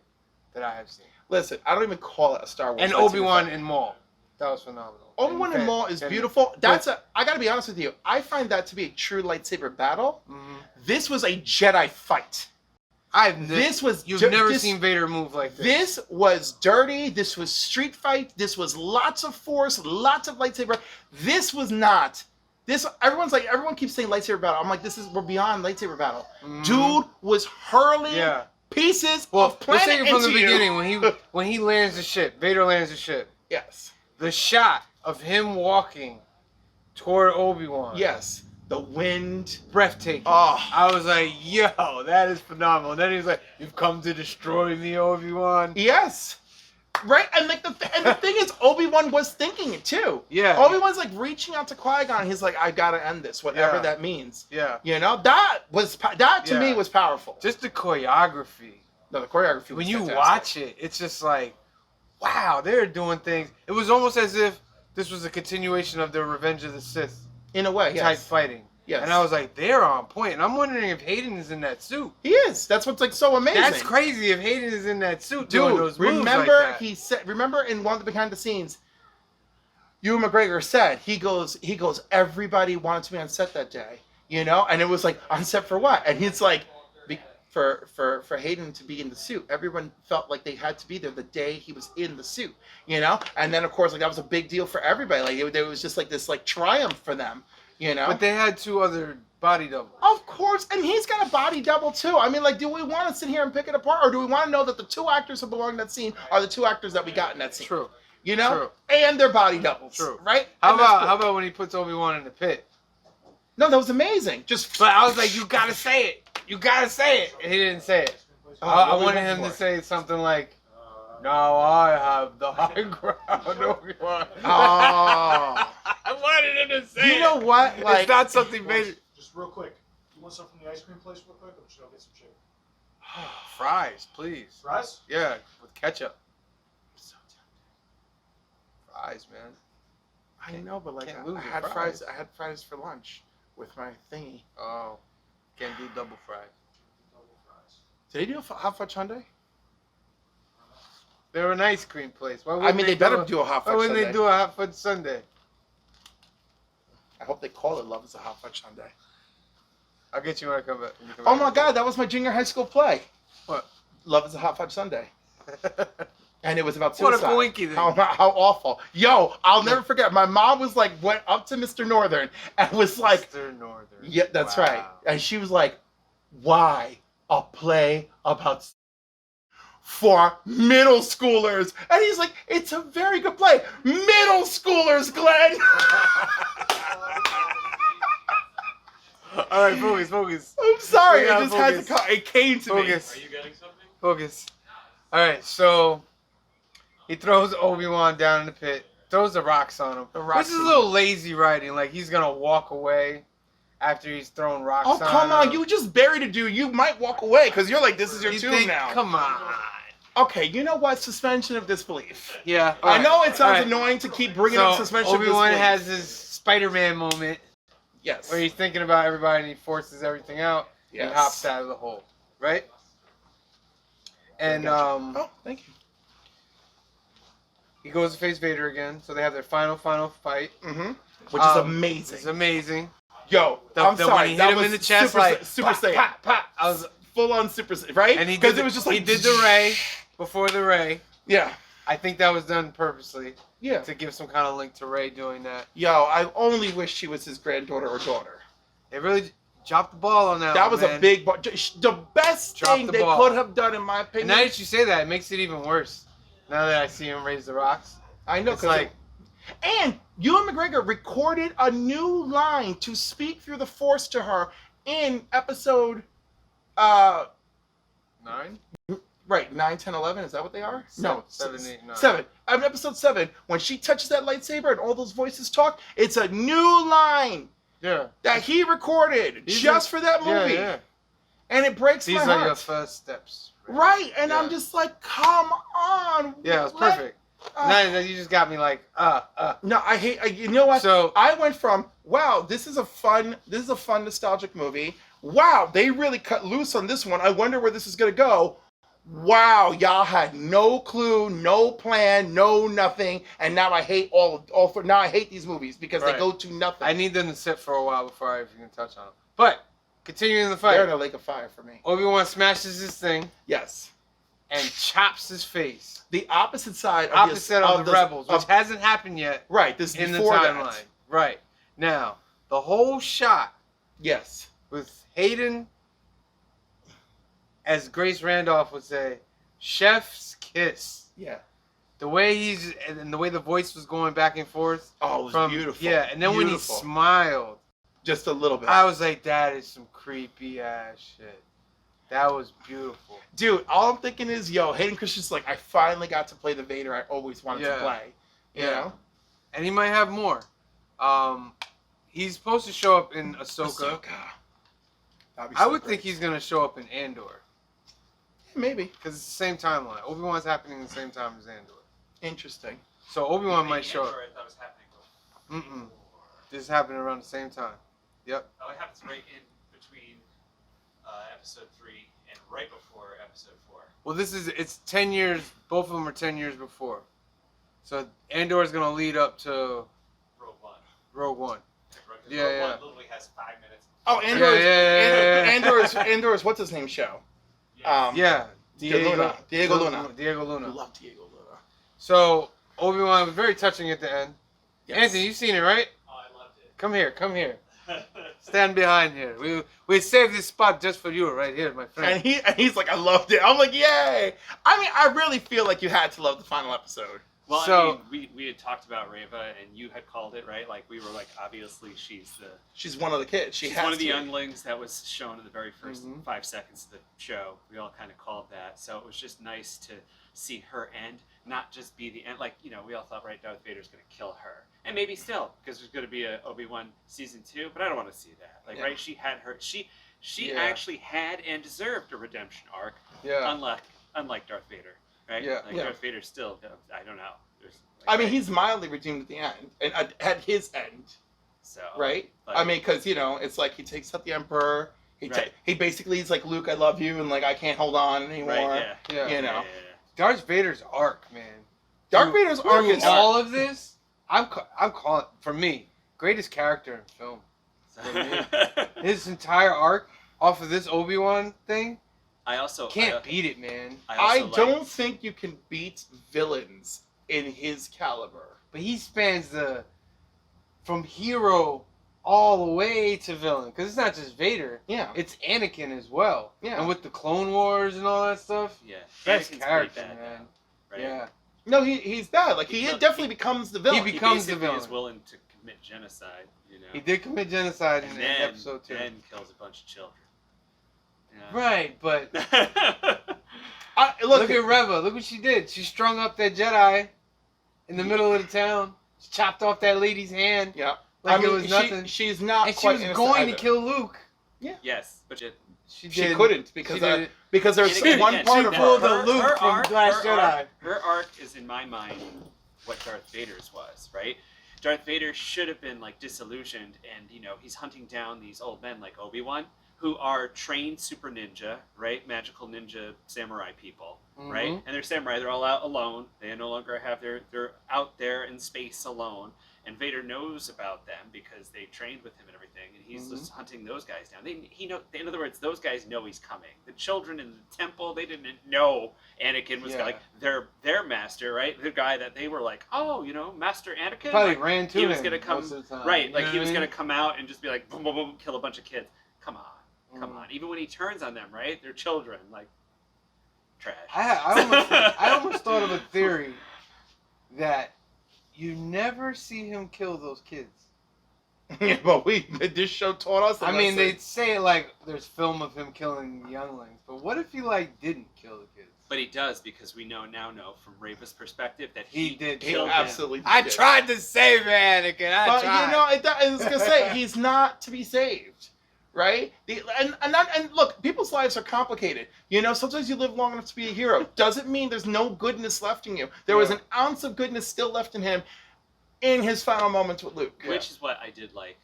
that I have seen. Listen, I don't even call it a Star Wars. And Obi-Wan and Maul, that was phenomenal. Obi-Wan and Maul is beautiful. I gotta be honest with you. I find that to be a true lightsaber battle. This was a Jedi fight. You've never seen Vader move like this. This was dirty. This was street fight. This was lots of Force, lots of lightsaber. This was not. Everyone keeps saying lightsaber battle. I'm like, we're beyond lightsaber battle. Dude was hurling pieces of planet let's take it from the beginning when he lands the ship. Vader lands the ship. Yes. The shot of him walking toward Obi-Wan. Yes. The wind. Breathtaking. Oh. I was like, yo, that is phenomenal. And then he was like, you've come to destroy me, Obi-Wan. Yes. Right? And the thing is, Obi-Wan was thinking it too. Yeah. Obi-Wan's like reaching out to Qui-Gon. He's like, I gotta end this, whatever that means. Yeah. You know, that to me was powerful. Just the choreography. No, the choreography was when you fantastic. watch it, it's just like, wow, they're doing things. It was almost as if this was a continuation of the Revenge of the Sith. In a way, type fighting. Yes. And I was like, they're on point. And I'm wondering if Hayden is in that suit. He is. That's what's like so amazing. That's crazy if Hayden is in that suit doing those moves remember like that. he said, remember in one of the behind the scenes, Ewan McGregor said, he goes, everybody wanted to be on set that day, you know? And it was like, on set for what? And he's like, for Hayden to be in the suit, everyone felt like they had to be there the day he was in the suit, you know? And then of course, like that was a big deal for everybody. Like it was just like this like triumph for them, You know? But they had 2 other body doubles. Of course, and he's got a body double too. I mean, like, do we want to sit here and pick it apart, or do we want to know that the 2 actors who belong in that scene are the 2 actors that we got in that scene? True. You know? True. And they're body doubles. True. Right? How And that's about cool. how about when he puts Obi-Wan in the pit? No, that was amazing. Just. But I was like, you gotta say it. You gotta say it. And he didn't say it. I wanted him to say something like, "Now I have the high ground, Obi-Wan." Oh. I wanted him to say You know what? Like, it's not something major. Just real quick. You want something from the ice cream place real quick? Or should I go get some chicken? Fries, please. Fries? Yeah, with ketchup. Fries, man. I know, but like, Can't lose I your had fries. fries. I had fries for lunch with my thingy. Oh, can't do double fries. Double fries. Did they do a hot fudge sundae? They're an ice cream place. Why I wouldn't mean, they better do a Why hot fudge wouldn't sundae. they do a hot fudge sundae? I hope they call it Love is a Hot Fudge Sundae. I'll get you when I come back. when you come Oh back. my God, that was my junior high school play. What? Love is a Hot Fudge Sundae. And it was about What a suicide. coinky How, thing. how awful. Yo, I'll never forget. My mom was like, went up to Mr. Northern and was like, Mr. Northern. yeah, that's Wow. right. And she was like, why a play about for middle schoolers? And he's like, it's a very good play. Middle schoolers, Glenn. All right, focus. I'm sorry. We It gotta just had to focus. come. It came to me. Focus. Are you getting something? Focus. All right, so he throws Obi-Wan down in the pit, throws the rocks on him. The rocks This is a on little lazy writing. Like, he's going to walk away after he's thrown rocks Oh, on come on. him. You just buried a dude. You might walk away because you're like, this is your You tomb think, now. come on. Okay, you know what? Suspension of disbelief. Yeah. I know it sounds all right. annoying to keep bringing So up suspension Obi-Wan of disbelief. has his Spider-Man moment Yes. where he's thinking about everybody and he forces everything out. Yes. He hops out of the hole, right? And Oh, thank you. he goes to face Vader again, so they have their final fight. Mm-hmm. Which is It's amazing. amazing. Yo, I'm when sorry. he hit that him was in the chest, Super, like Super pop, Saiyan. pop, pop. I was, Full on Super Saiyan, right? and he Because did. it was just like he did the Ray before the Ray. Yeah. I think that was done purposely Yeah. to give some kind of link to Ray doing that. Yo, I only wish she was his granddaughter or daughter. They really dropped the ball on that. That one, was man. a big. The best Drop thing the they ball. could have done, in my And opinion. now that you say that, it makes it even worse. Now that I see him raise the rocks, I know, it's 'cause like and Ewan McGregor recorded a new line to speak through the Force to her in episode, 9, right, 9, 10, 11. Is that what they are? No, 7, 8, 9. 7. Episode 7, when she touches that lightsaber and all those voices talk, it's a new line Yeah. that he recorded These just are- for that movie. Yeah. And it breaks These my are heart. your first steps. Right, and Yeah. I'm just like, come on. Yeah, it was let- perfect. Now you just got me like, No, you know what? So I went from, wow, this is a fun nostalgic movie. Wow, they really cut loose on this one. I wonder where this is gonna go. Wow, y'all had no clue, no plan, no nothing, and now I hate now I hate these movies because they Right. go to nothing. I need them to sit for a while before I even touch on them. But continuing the They're in fight, a lake of fire for me. Obi-Wan smashes his thing Yes. and chops his face. The opposite side Opposite of the this- Rebels, which hasn't happened yet right, this is in the before timeline. that. Right. Now, the whole shot Yes. with Hayden, as Grace Randolph would say, chef's kiss. Yeah. The way and the way the voice was going back and forth. Oh, it was from, beautiful. Yeah, and then when he Beautiful. smiled, Just a little bit. I was like, that is some creepy ass shit. That was beautiful. Dude, all I'm thinking is, yo, Hayden Christensen's like, I finally got to play the Vader I always wanted to play. You know? And he might have more. He's supposed to show up in Ahsoka. That'd be I so would great. think he's gonna show up in Andor Maybe. because it's the same timeline. Obi-Wan's happening at the same time as Andor, Interesting. so Obi-Wan might show up. I thought was happening. This is happening around the same time. Yep. Oh, it happens right in between episode 3 and right before episode 4. Well, it's 10 years. Both of them are 10 years before. So Andor is gonna lead up to Rogue One. Rogue One. Rogue Yeah. One literally has 5 minutes. Oh, Andor's Yeah. Andor's what's his name show? Yeah. Diego Luna. Diego I Luna. love Diego Luna. So Obi-Wan was very touching at the end. Yes. Anthony, you've seen it, right? Oh, I loved it. Come here. Stand behind here. We saved this spot just for you right here, my friend. And he's like, I loved it. I'm like, yay. I mean, I really feel like you had to love the final episode. Well, So- I mean, we had talked about Reva, and you had called it, right? Like, we were like, obviously, She's one of the kids. she's has one of the to. younglings that was shown in the very 1st Mhm. 5 seconds of the show. We all kind of called that. So it was just nice to see her end, not just be the end. Like, you know, we all thought, right, Darth Vader's going to kill her. And maybe still, because there's going to be a Obi-Wan season 2, but I don't want to see that. Like, Yeah. right, she had her, she Yeah. actually had and deserved a redemption arc, Yeah. unlike Darth Vader, right? Yeah. Like, Yeah. Darth Vader still, I don't know. There's, like, I mean, right? he's mildly redeemed at the end, and at his end, So, right? like- I mean, because you know, it's like he takes out the Emperor. Right. He basically is like, Luke, I love you, and like I can't hold on anymore. right, yeah. Yeah. You know, Yeah. Darth Vader's arc, man. Darth Through- Vader's arc through is all of this. I'm calling, for me, greatest character in film. His entire arc off of this Obi-Wan thing, I also can't beat it, man. I also don't liked- think you can beat villains in his caliber. But he spans from hero all the way to villain. Because it's not just Vader. Yeah. It's Anakin as well. Yeah. And with the Clone Wars and all that stuff. Yeah, Best Anakin's character, pretty bad, man. Right? Yeah. No, he's bad. Like he He- definitely becomes the villain. He He becomes the basically villain. is willing to commit genocide, you know. He did commit genocide and in then, episode 2. then kills a bunch of children. Right, but Yeah. look at Reva. Look what she did. She strung up that Jedi in the middle of the town. She chopped off that lady's hand Yeah. like I mean, it was nothing. she's not And she quite was innocent going either. to kill Luke. Yes, but it, She She did. couldn't because She did. because there's and again, one again, part she of pulled her. the Luke from Last Jedi. Her arc is, in my mind, what Darth Vader's was, right? Darth Vader should have been like disillusioned, and you know he's hunting down these old men like Obi-Wan, who are trained super ninja, right? Magical ninja samurai people, right? Mhm. And they're samurai. They're all out alone. They no longer have they're out there in space alone. And Vader knows about them because they trained with him and everything, and he's just hunting those guys down. In other words, those guys know he's coming. The children in the temple, they didn't know Anakin was Yeah. like their master, right? The guy that they were like, oh, you know, Master Anakin. Probably Like, ran to he was him gonna come most of the time. right, You like know he what was I gonna mean? come out and just be like, boom, boom, boom, kill a bunch of kids. Come on. Even when he turns on them, right? They're children, like trash. I almost thought of a theory that you never see him kill those kids. Yeah, but this show taught us. a I mean, they lesson. say like there's film of him killing the younglings, but what if he like didn't kill the kids? But he does, because we now know from Reva's perspective that He he did He killed absolutely. I did. tried to save Anakin. I But tried. you know, I was gonna say he's not to be saved, right? And look, people's lives are complicated. You know, sometimes you live long enough to be a hero. Doesn't mean there's no goodness left in you. There was Yeah. an ounce of goodness still left in him, in his final moments with Luke. Yeah. Which is what I did like,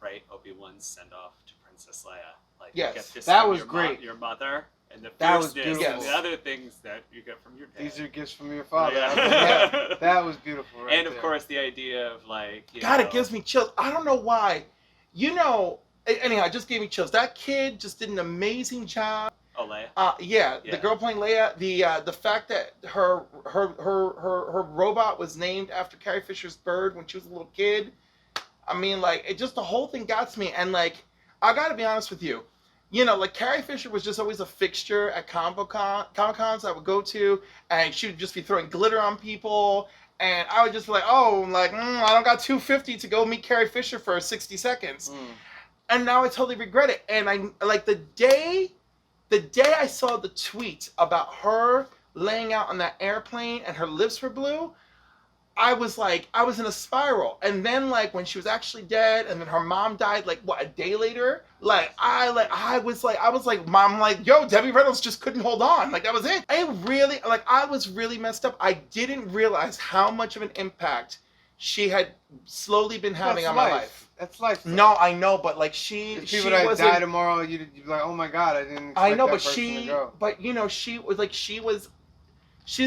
right? Obi-Wan's send off to Princess Leia. Like, Yes. you get this That from was your great. Your mother, and the That was fierceness, beautiful. and the other things that you get from your dad. These are gifts from your father. Yeah. Yeah, that was beautiful. Right and of there. course, the idea of like, you God, know, it gives me chills. I don't know why. You know, anyhow, it just gave me chills. That kid just did an amazing job. Oh, Leia. Yeah, Yeah. the girl playing Leia. The fact that her robot was named after Carrie Fisher's bird when she was a little kid. I mean, like, it just, the whole thing got to me. And like, I got to be honest with you. You know, like, Carrie Fisher was just always a fixture at Comic Cons I would go to, and she would just be throwing glitter on people, and I would just be like, oh, like, I don't got $250 to go meet Carrie Fisher for 60 seconds. And now I totally regret it. And I, like, the day I saw the tweet about her laying out on that airplane and her lips were blue, I was like, I was in a spiral. And then, like, when she was actually dead, and then her mom died, like, what, a day later? Like, I was like, Mom, like, yo, Debbie Reynolds just couldn't hold on. Like, that was it. I was really messed up. I didn't realize how much of an impact she had slowly been having That's on my life. That's life. though. No, I know, but like, If she people that wasn't. die tomorrow, you'd be like, oh my god, I didn't expect I know, that but person to go. but you know, she's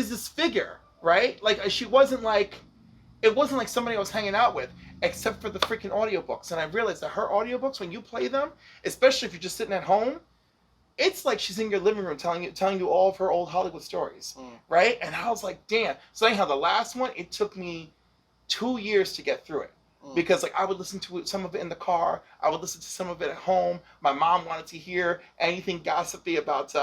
this figure, right? Like, she wasn't like, it wasn't like somebody I was hanging out with, except for the freaking audiobooks. And I realized that her audiobooks, when you play them, especially if you're just sitting at home, it's like she's in your living room telling you all of her old Hollywood stories, right? And I was like, damn. So anyhow, the last one, it took me 2 years to get through it. because like I would listen to some of it in the car, I would listen to some of it at home. My mom wanted to hear anything gossipy about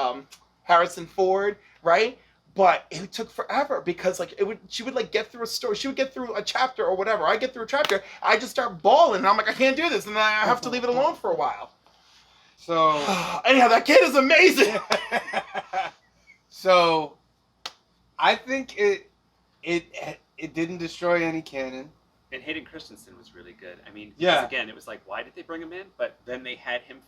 Harrison Ford, right? But it took forever because like she would like get through a story, she would get through a chapter or whatever. I get through a chapter, I just start bawling, and I'm like, I can't do this, and then I have to leave it alone for a while. So anyhow, that kid is amazing. So I think it didn't destroy any canon. And Hayden Christensen was really good. I mean, Yeah. again, it was like, why did they bring him in? But then they had him.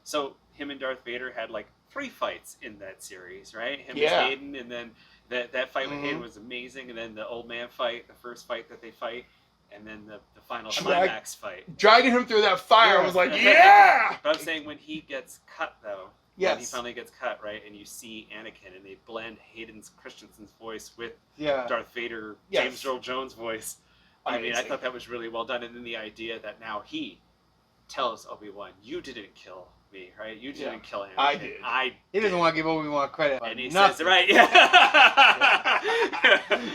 So him and Darth Vader had like 3 fights in that series, right? Him Yeah. and Hayden, and then that fight with Hayden was amazing. And then the old man fight, the first fight that they fight, and then the final climax fight. Dragging him through that fire was like, yeah! But I'm saying when he gets cut, though, Yes. when he finally gets cut, right, and you see Anakin, and they blend Hayden's Christensen's voice with Yeah. Darth Vader, Yes. James Earl Jones' voice. I mean, I Amazing. thought that was really well done. And then the idea that now he tells Obi-Wan, you didn't kill me, right? You didn't kill him. I did. He doesn't want to give Obi-Wan credit. And he Nothing. says, right, yeah.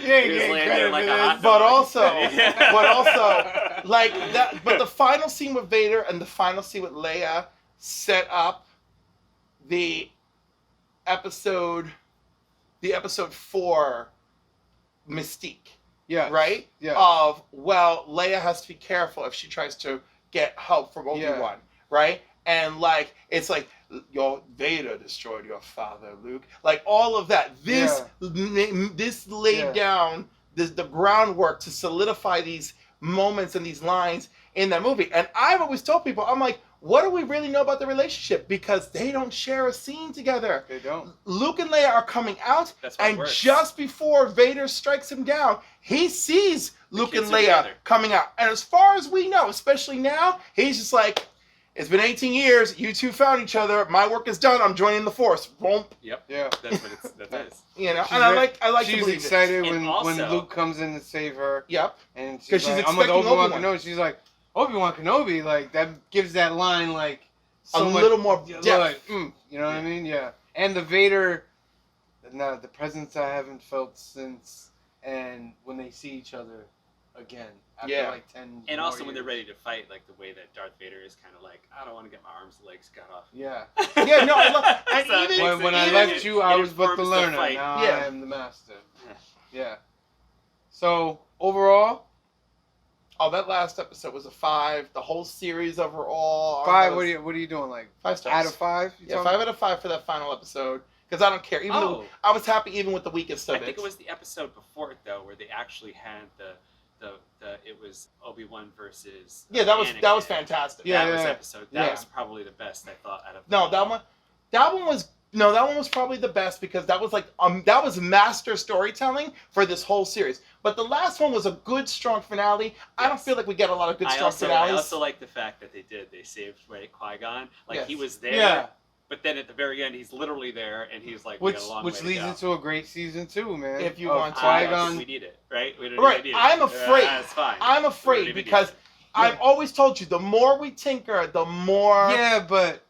He ain't was getting laying credit there like for a this. hot But dog. also, like that. But the final scene with Vader and the final scene with Leia set up the episode 4 mystique, Yeah. right? Yeah. Of Leia has to be careful if she tries to get help from Obi-Wan, right? And like it's like your Vader destroyed your father, Luke. Like all of that. This laid down the groundwork to solidify these moments and these lines in that movie. And I've always told people, I'm like, what do we really know about the relationship? Because they don't share a scene together. They don't. Luke and Leia are coming out, That's what and works. just before Vader strikes him down, he sees Luke and kids are Leia together. coming out. And as far as we know, especially now, he's just like, it's been 18 years, you two found each other, my work is done, I'm joining the Force. Boom. Yep. Yeah. That's what that is. You know, She's and I like to She's believe excited And when also- Luke comes in to save her. it. Yep. And 'Cause she's she's like, I'm with expecting Obi-Wan Obi-Wan. Kenobi. She's like, Obi-Wan Kenobi, like, that gives that line, like, A so much, little more yeah, depth. like, you know what I mean? Yeah. And the Vader, the presence I haven't felt since, and when they see each other again after like 10 And more also when they're years. ready to fight, like the way that Darth Vader is kind of like, I don't want to get my arms and legs cut off. Yeah. Yeah, no, and So it even- makes When it- I it- left it- you, I it was but the informs learner. fight. Now Yeah. I am the master. Yeah. So, overall, that last episode was a 5. The whole series overall. 5, what are you doing? Like, 5 stars. out of 5? You Yeah, talking- 5 out of 5 for that final episode. Because I don't care. Even though I was happy even with the weakest of I it. think it was the episode before it though, where they actually had the it was Obi-Wan versus Yeah, that was Anakin. fantastic. Yeah, That was yeah. episode. That Yeah. was probably the best I thought out of. No, them all. that one was probably the best because that was like that was master storytelling for this whole series. But the last one was a good, strong finale. I don't Yes. feel like we get a lot of good, I strong also finales. like the fact that they saved Qui-Gon. Like Yes. he was there, Yeah. but then at the very end he's literally there, and he's like, we Which got a long which way to leads go. into a great season 2, man. If you of want to. I don't think Qui-Gon. we need it, right? We don't Right, even need I'm it. afraid. That's fine. I'm We don't afraid even need because it. I've always told you the more we tinker, the more. Yeah, but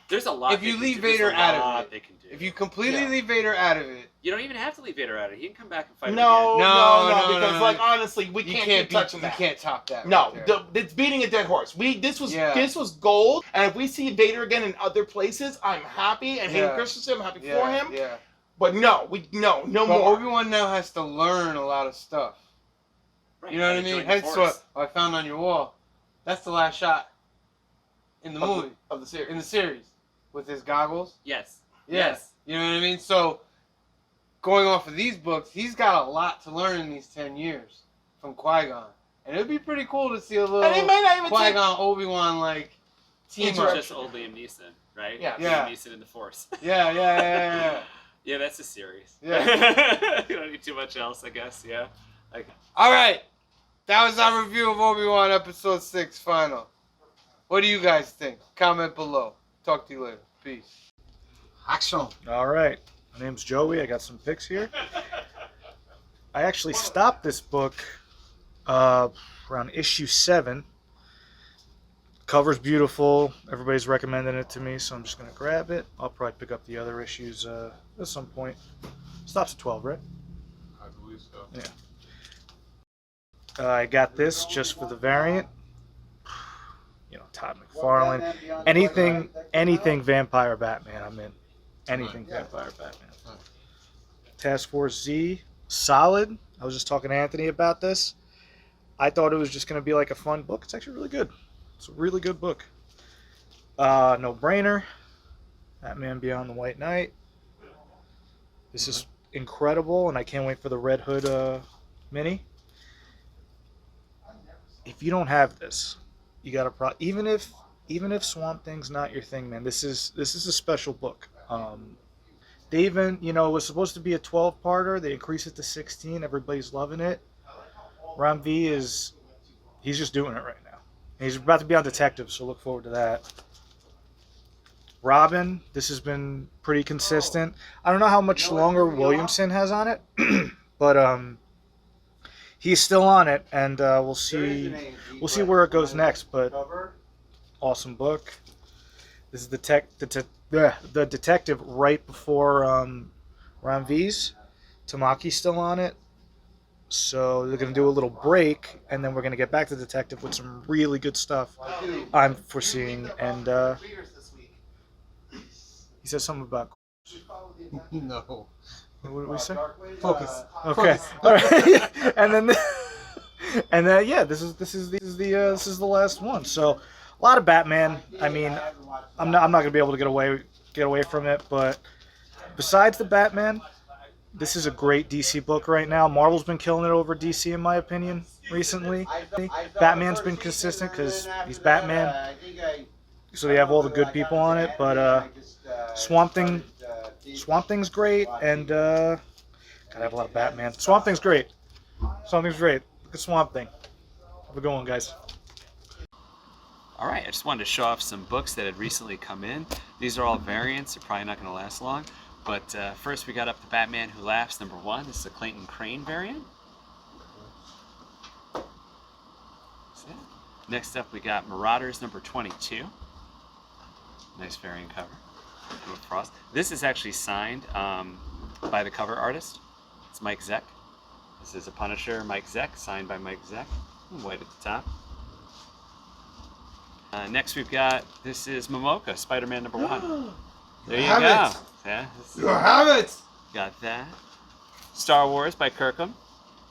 There's a lot. if you they leave can do. There's Vader a out of lot it, they can do. if you completely Yeah. leave Vader out of it, You don't even have to leave Vader out of it. He can come back and fight No, him No, because no. like honestly, we you can't can't keep touching you that. can't top that. No, right there. it's beating a dead horse. This was Yeah. gold, and if we see Vader again in other places, I'm happy. And Hayden Yeah. Christensen, I'm happy yeah, for him. Yeah. But no But more. Obi-Wan now has to learn a lot of stuff. Right, You know what I and mean? join the Hence Force. what I found on your wall. That's the last shot in the movie, of the series. in the series, with his goggles. Yes. Yeah. Yes. You know what I mean? So, going off of these books, he's got a lot to learn in these 10 years from Qui-Gon. And it would be pretty cool to see a little And he may not even take. Qui-Gon, Obi-Wan, like, team It's up. just old Liam Neeson, right? Yeah. Yeah. Liam Neeson in the Force. Yeah. Yeah, that's a series. Yeah. You don't need too much else, I guess. Yeah. Like, All right. That was our review of Obi-Wan Episode 6 final. What do you guys think? Comment below. Talk to you later. Peace. Action. All right. My name's Joey. I got some picks here. I actually stopped this book around issue 7. Cover's beautiful. Everybody's recommending it to me, so I'm just going to grab it. I'll probably pick up the other issues at some point. Stops at 12, right? I believe so. Yeah. I got this just for the variant. You know, Todd McFarlane. Anything Vampire Batman, I'm in. Anything Vampire Batman. Task Force Z, solid. I was just talking to Anthony about this. I thought it was just going to be like a fun book. It's actually really good. It's a really good book. No Brainer. Batman Beyond the White Knight. This is incredible, and I can't wait for the Red Hood mini. If you don't have this, you got to even if Swamp Thing's not your thing, man. This is a special book. They even, it was supposed to be a 12-parter. They increased it to 16. Everybody's loving it. Ram V he's just doing it right now. And he's about to be on Detective, so look forward to that. Robin, this has been pretty consistent. I don't know how much longer Williamson has on it, but he's still on it, and we'll see where it goes next. But awesome book. This is the Detective right before Ram V's. Tamaki's still on it. So they're going to do a little break, and then we're going to get back to Detective with some really good stuff I'm foreseeing. And he says something about... No. What did we say? Focus. Okay. All right. and then yeah, this is the last one. So a lot of Batman. I mean, I'm not going to be able to get away from it, but besides the Batman, this is a great DC book right now. Marvel's been killing it over DC, in my opinion, recently. Batman's been consistent because he's Batman, so they have all the good people on it. But Swamp Thing's great, and gotta have a lot of Batman. Swamp Thing's great. Look at Swamp Thing. Have a good one, guys. All right, I just wanted to show off some books that had recently come in. These are all variants. They're probably not going to last long. But first we got up The Batman Who Laughs, #1. This is a Clayton Crane variant. Next up we got Marauders #22. Nice variant cover. Frost. This is actually signed by the cover artist. It's Mike Zeck. This is a Punisher, Mike Zeck, signed by Mike Zeck. White at the top. Next we've got, this is Momoka, Spider-Man #1. There you go. Yeah, You have it. got that. Star Wars by Kirkham.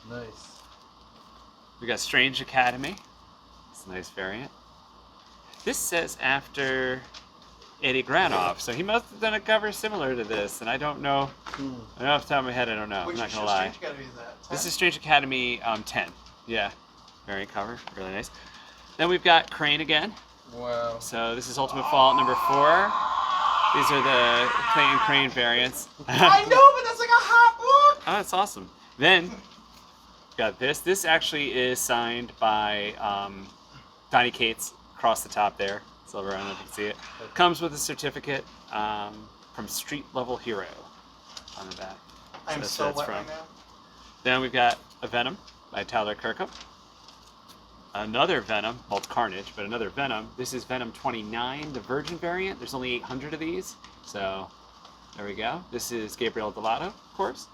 Nice. We got Strange Academy. It's a nice variant. This says after Eddie Granoff, so he must have done a cover similar to this, and I don't know. I don't know off the top of my head. I don't know. I'm not gonna lie. This is Strange Academy 10. Yeah, variant cover, really nice. Then we've got Crane again. Wow. So this is Ultimate Fallout #4. These are the Clayton Crane variants. I know, but that's like a hot book. Oh, that's awesome. Then got this. This actually is signed by Donny Cates across the top there. Silver, I don't know if you can see it. Comes with a certificate from Street Level Hero on the back. I'm that's so what it's wet from. right now. Then we've got a Venom by Tyler Kirkham. Another Venom, well, it's Carnage, but another Venom. This is Venom 29, the Virgin variant. There's only 800 of these, so there we go. This is Gabriel Delato, of course.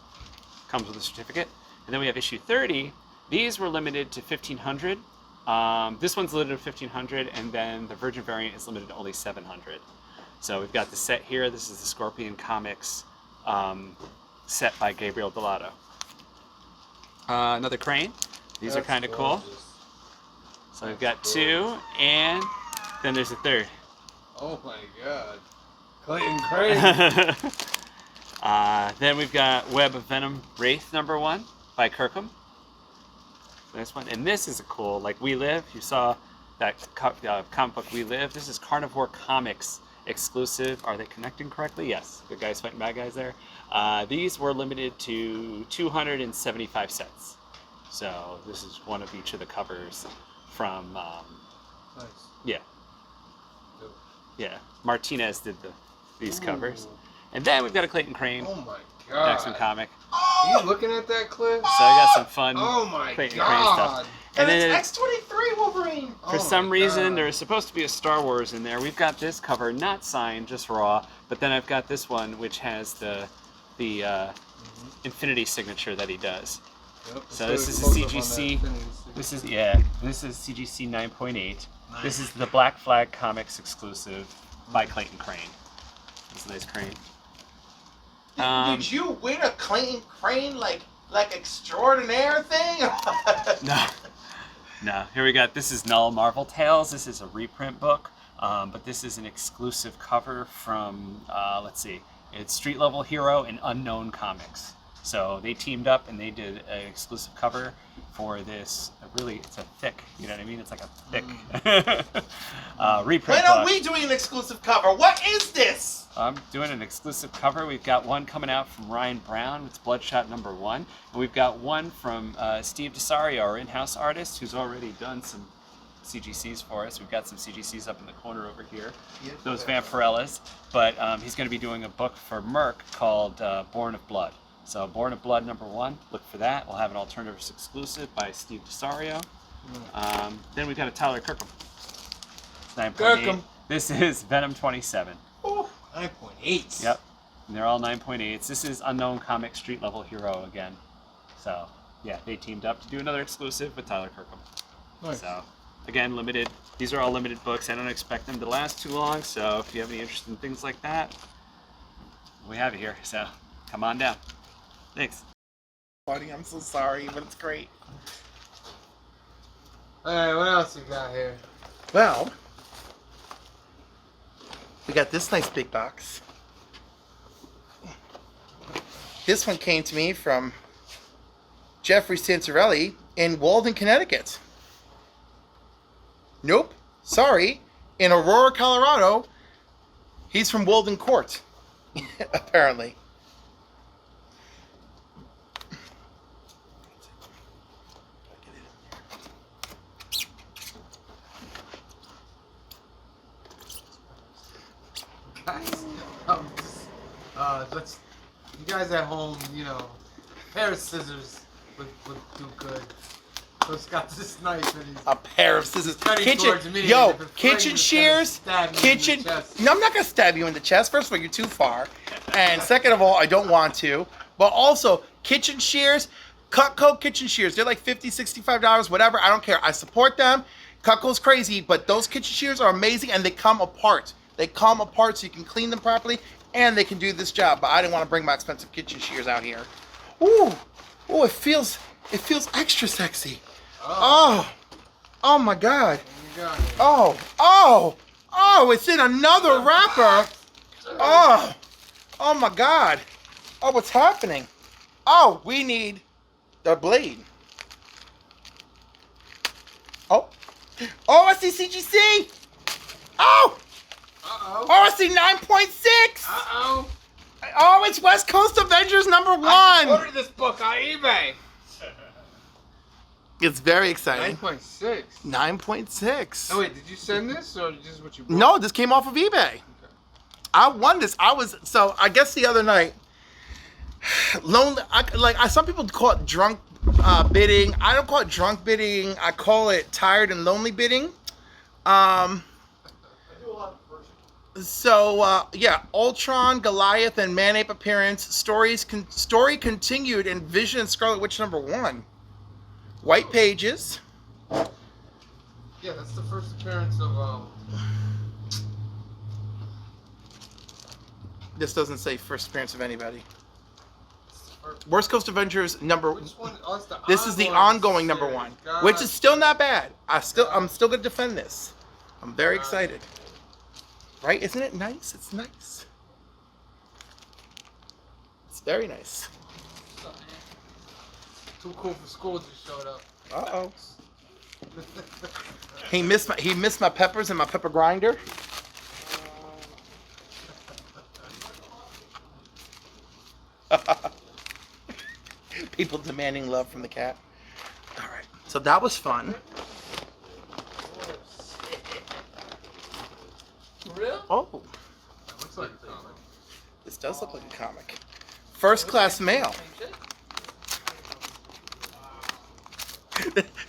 Comes with a certificate. And then we have issue 30. These were limited to 1,500. This one's limited to 1,500, and then the Virgin variant is limited to only 700. So we've got the set here. This is the Scorpion Comics set by Gabriel Delato. Another Crane. These are kind of cool. So we've got 2, and then there's a 3rd. Oh my God. Clayton Crane. Then we've got Web of Venom Wraith #1 by Kirkham. This one, and this is a cool, like We Live. You saw that comic book We Live. This is Carnivore Comics exclusive. Are they connecting correctly? Yes. Good guys fighting bad guys there. These were limited to 275 sets. So this is one of each of the covers from. Nice. Yeah. Dope. Yeah. Martinez did these covers. And then we've got a Clayton Crane Oh my God. X-Men comic. You looking at that clip? So I got some fun Oh my Clayton Crane God. stuff. And then it's X-23 Wolverine. for some reason, there was supposed to be a Star Wars in there. We've got this cover, not signed, just raw. But then I've got this one, which has the Infinity signature that he does. Yep. So this is a close up on CGC. that Infinity This is CGC 9.8. Nice. This is the Black Flag Comics exclusive by Clayton Crane. This is a nice crane. Did you win a Clayton Crane like extraordinaire thing? No. Here we got. This is Null Marvel Tales. This is a reprint book, but this is an exclusive cover from let's see, it's Street Level Hero and Unknown Comics. So they teamed up and they did an exclusive cover for this. It's a thick, you know what I mean? It's like a thick reprint. When are we doing an exclusive cover? What is this? I'm doing an exclusive cover. We've got one coming out from Ryan Brown. It's Bloodshot #1. And we've got one from Steve DeSario, our in-house artist, who's already done some CGCs for us. We've got some CGCs up in the corner over here. Those Vampirellas. But he's going to be doing a book for Merc called Born of Blood. So Born of Blood #1, look for that. We'll have an alternatives exclusive by Steve DeSario. Then we've got a Tyler Kirkham. It's 9.8. Kirkham. This is Venom 27. Ooh, 9.8. Yep. And they're all 9.8s. This is Unknown Comics Street Level Hero again. So, yeah, they teamed up to do another exclusive with Tyler Kirkham. Nice. So, again, limited. These are all limited books. I don't expect them to last too long. So, if you have any interest in things like that, we have it here. So, come on down. Thanks. Buddy, I'm so sorry, but it's great. Alright, what else you got here? Well, we got this nice big box. This one came to me from Jeffrey Santorelli in Walden, Connecticut. Nope, sorry, in Aurora, Colorado. He's from Walden Court, apparently. You guys at home, you know, a pair of scissors would do good. So it's got this knife and he's A pair of scissors. cutting Kitchen, towards me. yo, and if it's kitchen flames, it's shears. gonna stab me in the Kitchen. chest. No, I'm not gonna stab you in the chest. First of all, you're too far, and second of all, I don't want to. But also, kitchen shears, Cutco kitchen shears. They're like $50, $65, whatever. I don't care. I support them. Cutco's crazy, but those kitchen shears are amazing, and they come apart. They come apart so you can clean them properly, and they can do this job. But I didn't want to bring my expensive kitchen shears out here. Ooh, it feels extra sexy. Oh my God. There you go. Oh, it's in another wrapper. Oh my God. Oh, what's happening? Oh, we need the blade. Oh, I see CGC. Oh, I see 9.6. Oh, it's West Coast Avengers #1. I just ordered this book on eBay. It's very exciting. 9.6. 9.6. Oh wait, did you send this or just what you bought? No, this came off of eBay. I won this. I guess the other night, lonely. Some people call it drunk bidding. I don't call it drunk bidding. I call it tired and lonely bidding. Yeah, Ultron, Goliath, and Man-Ape appearance. Story continued in Vision and Scarlet Witch #1. White pages. Yeah, that's the first appearance of This doesn't say first appearance of anybody. Worst Coast Avengers which one? Oh, it's the This is the ongoing #1, God. which is still not bad. I'm still gonna defend this. I'm very excited. Right? Isn't it nice? It's nice. It's very nice. Too cool for school just showed up. Uh-oh. He missed my peppers and my pepper grinder. People demanding love from the cat. All right. So that was fun. Real? Oh, That looks like a comic. this does look like a comic. First class mail.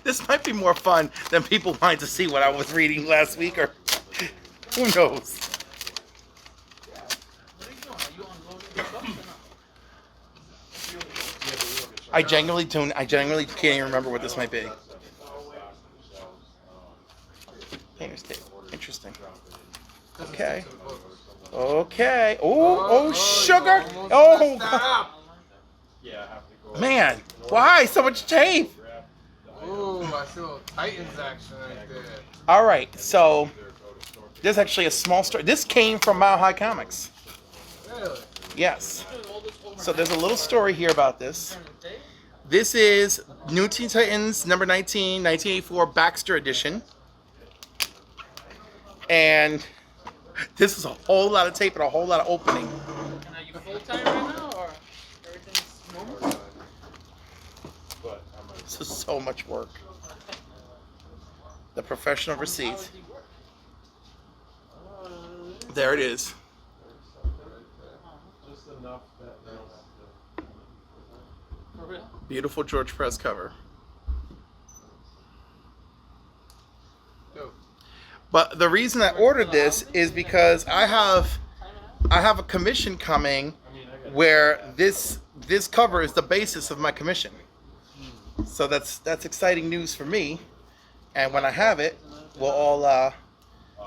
This might be more fun than people wanted to see what I was reading last week, or who knows. I genuinely can't even remember what this might be. interesting. Doesn't Okay. stick to the books. Okay. Oh, sugar. you almost Oh, messed that up. man. Why so much tape? Ooh, I see a little Titans action right there. All right. So there's actually a small story. This came from Mile High Comics. Really? Yes. So there's a little story here about this. This is New Teen Titans number 19, 1984 Baxter edition. And this is a whole lot of tape and a whole lot of opening. And are you full time right now, or everything's normal? This is so much work. The professional receipt. There it is. For real? Beautiful George Press cover. Dope. But the reason I ordered this is because I have a commission coming where this cover is the basis of my commission. So that's exciting news for me. And when I have it, we'll all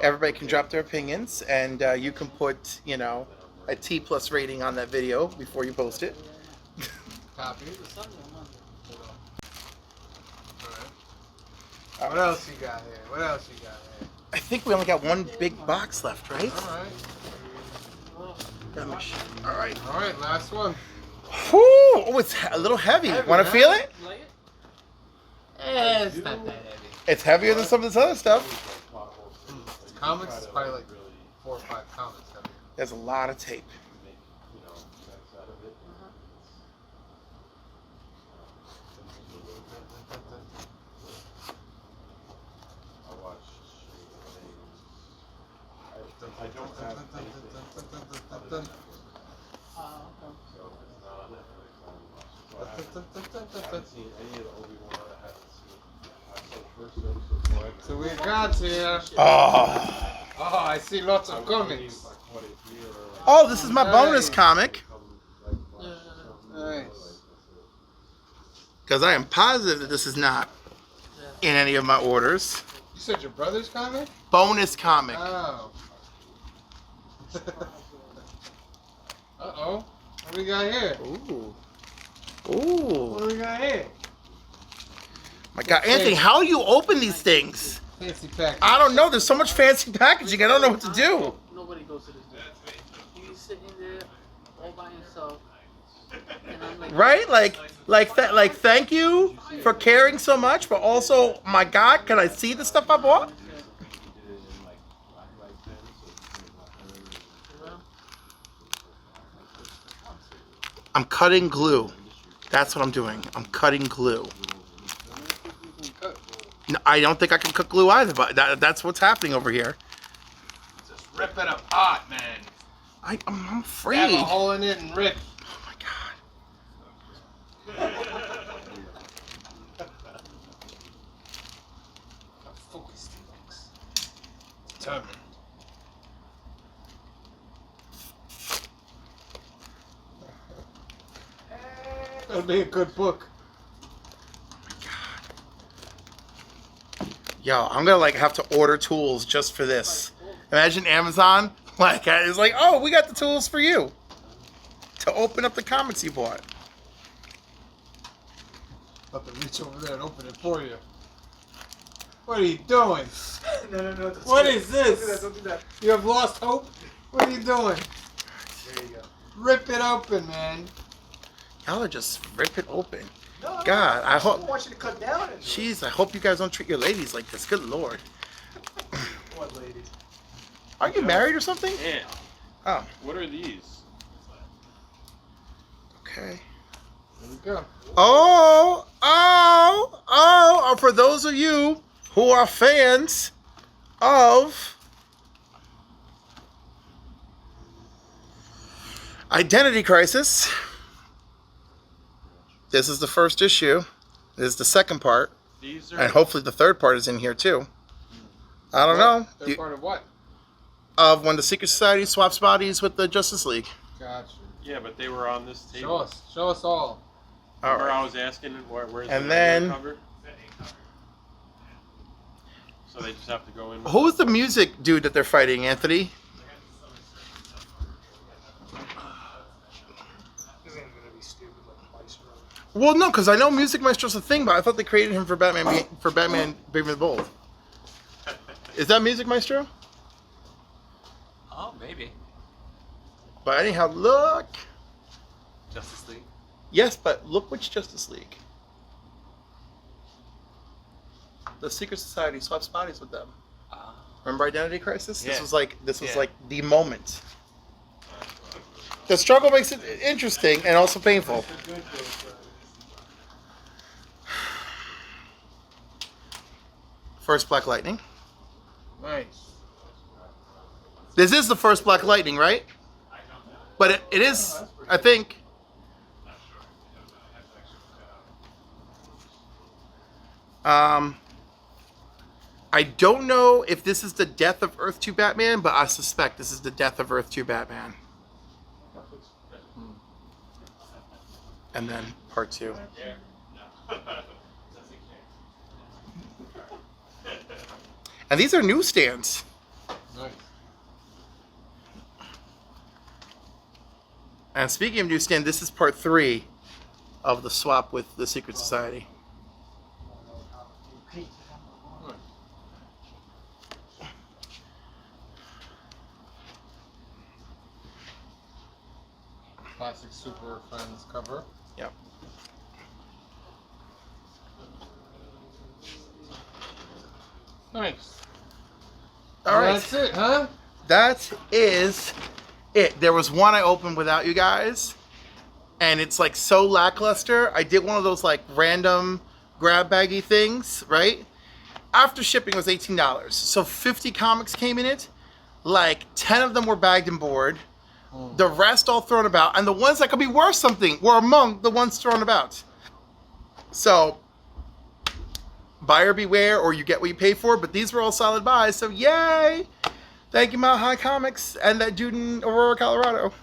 everybody can drop their opinions, and you can put a T+ rating on that video before you post it. Copy. Alright. What else you got here? What else you got here? I think we only got one big box left, right? Alright. All right. Alright, last one. Whew! Oh, it's a little heavy. Heavy, Want to huh? feel it? You like it? It's not that heavy. It's heavier than some of this other stuff. Comics is probably like 4 or 5 comics heavy. There's a lot of tape. So we got here. Oh. Oh, I see lots of comics. Oh, this is my bonus comic. Nice. Because I am positive that this is not in any of my orders. You said your brother's comic? Bonus comic. Oh. Uh-oh. What do we got here? Ooh. What Ooh. do we got here? My God, Anthony, how do you open these things? Fancy pack. I don't know. There's so much fancy packaging. I don't know what to do. Nobody goes to this dude. He's sitting there all by himself. And I'm like, Right? Like, thank you for caring so much, but also, my God, can I see the stuff I bought? I'm cutting glue. That's what I'm doing. I'm cutting glue. No, I don't think I can cut glue either, but that's what's happening over here. Just rip it apart, man. I'm Have a afraid. hole in it and rip. Oh my God. Focus, Felix. Determined. That'll be a good book. Yo, I'm gonna have to order tools just for this. Imagine Amazon, it's like, oh, we got the tools for you to open up the comics you bought. About to reach over there and open it for you. What are you doing? No. What is this? Don't do that. You have lost hope? What are you doing? There you go. Rip it open, man. Y'all are just rip it open. No, God, I I hope. want you to cut down. And Jeez, I hope you guys don't treat your ladies like this. Good Lord. What, ladies? Are you married or something? Yeah. Oh, What are these? okay. There we go. Oh, for those of you who are fans of Identity Crisis, this is the first issue. This is the second part. These are. And hopefully the third part is in here too. I don't know. Third part of what? Of when the Secret Society swaps bodies with the Justice League. Gotcha. Yeah, but they were on this Show table. us. Show us all. Remember Alright. I was asking where's And the then- cover? So they just have to go in. Who is the music dude that they're fighting, Anthony? This ain't gonna be stupid like Maestro. Well, no, because I know Music Maestro's a thing, but I thought they created him for Batman Brave and the Bold. Is that Music Maestro? Oh, maybe. But anyhow, look. Justice League. Yes, but look which Justice League. The Secret Society swaps bodies with them. Remember Identity Crisis? Yeah. This was like the moment. The struggle makes it interesting and also painful. First Black Lightning. Nice. This is the first Black Lightning, right? But it is, I think. I don't know if this is the death of Earth 2 Batman, but I suspect this is the death of Earth 2 Batman. And then part 2. And these are newsstands. Nice. And speaking of newsstand, this is part 3 of the swap with the Secret Society. Classic Super Friends cover. Yep. Nice. All right. That's it, huh? That is it. There was one I opened without you guys, and it's like so lackluster. I did one of those like random grab baggy things, right? After shipping was $18. So 50 comics came in it. Like 10 of them were bagged and board. The rest all thrown about, and the ones that could be worth something were among the ones thrown about. So, buyer beware, or you get what you pay for, but these were all solid buys, so yay! Thank you, Mile High Comics, and that dude in Aurora, Colorado.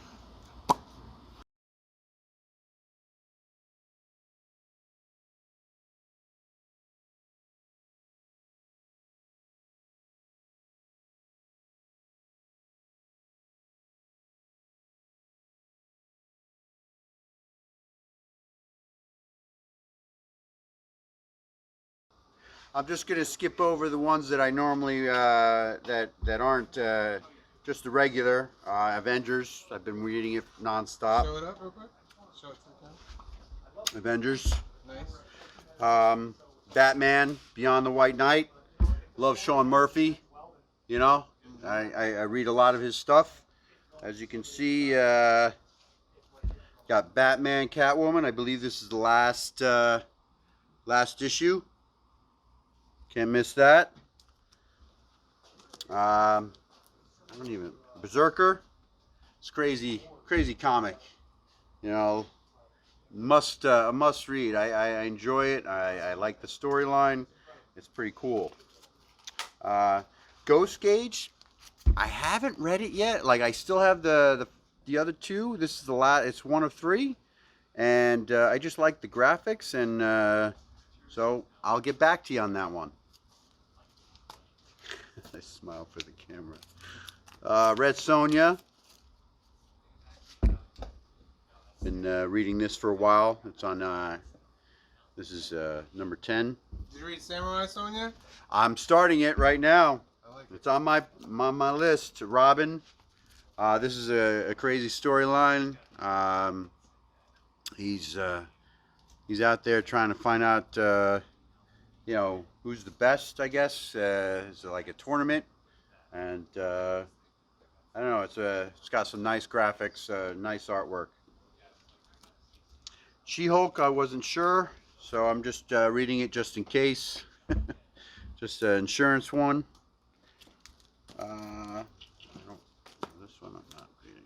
I'm just gonna skip over the ones that I normally that aren't just the regular Avengers. I've been reading it nonstop. Show it up real quick. Show it to the camera. Avengers, Nice. Batman, Beyond the White Knight. Love Sean Murphy. You know, I read a lot of his stuff. As you can see, got Batman, Catwoman. I believe this is the last issue. Can't miss that. I don't even Berserker. It's crazy comic. You know, a must read. I enjoy it. I like the storyline. It's pretty cool. Ghost Gauge. I haven't read it yet. Like I still have the other two. This is the last. It's one of 3, and I just like the graphics, and so I'll get back to you on that one. I smile for the camera. Red Sonja. Been reading this for a while. It's on. This is number 10. Did you read Samurai Sonya? I'm starting it right now. I like it. It's on my list. Robin. This is a crazy storyline. He's out there trying to find out. You know, who's the best, I guess. It's like a tournament, and I don't know, it's got some nice graphics, nice artwork. She-Hulk, I wasn't sure, so I'm just reading it just in case. Just an insurance one. This one I'm not reading.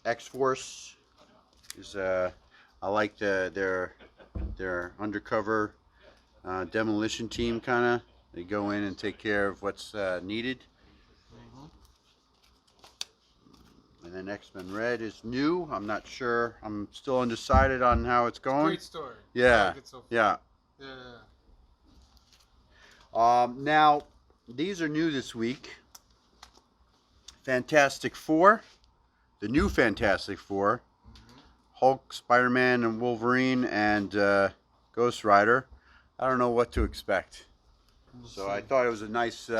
X-Force is I like their undercover demolition team, kind of. They go in and take care of what's needed. And then X-Men Red is new. I'm not sure. I'm still undecided on how it's going. Great story. I Yeah, like it so far. yeah. Yeah. Now, these are new this week. Fantastic Four, the new Fantastic Four, Hulk, Spider-Man, and Wolverine, and Ghost Rider. I don't know what to expect. So I thought it was a nice,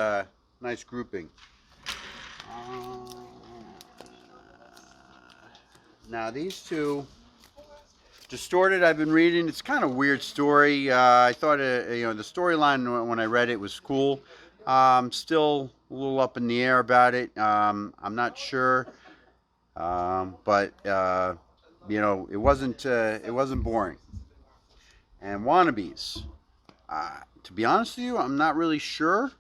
nice grouping. Now these two, Distorted, I've been reading. It's kind of a weird story. I thought, the storyline when I read it was cool. Still a little up in the air about it. I'm not sure, but it wasn't boring. And Wannabes. To be honest with you, I'm not really sure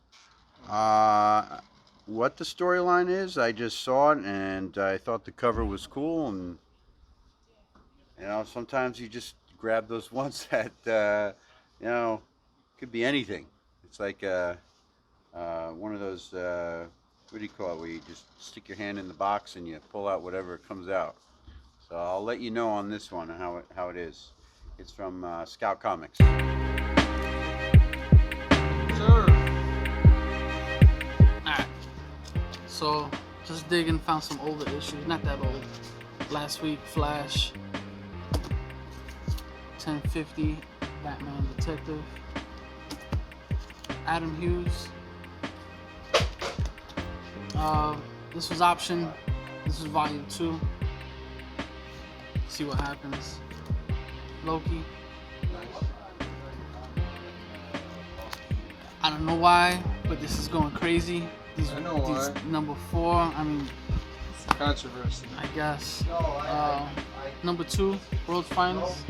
what the storyline is. I just saw it and I thought the cover was cool, and sometimes you just grab those ones that could be anything. It's like one of those what do you call it, where you just stick your hand in the box and you pull out whatever comes out. So I'll let you know on this one how it is. It's from Scout Comics. Alright. So, just digging, found some older issues. Not that old. Last week, Flash. 1050, Batman Detective. Adam Hughes. This was option. This is volume 2. See what happens. Loki. I don't know why, but this is going crazy. I know why. Number 4, I mean, It's controversy. I guess. Number 2, World Finals.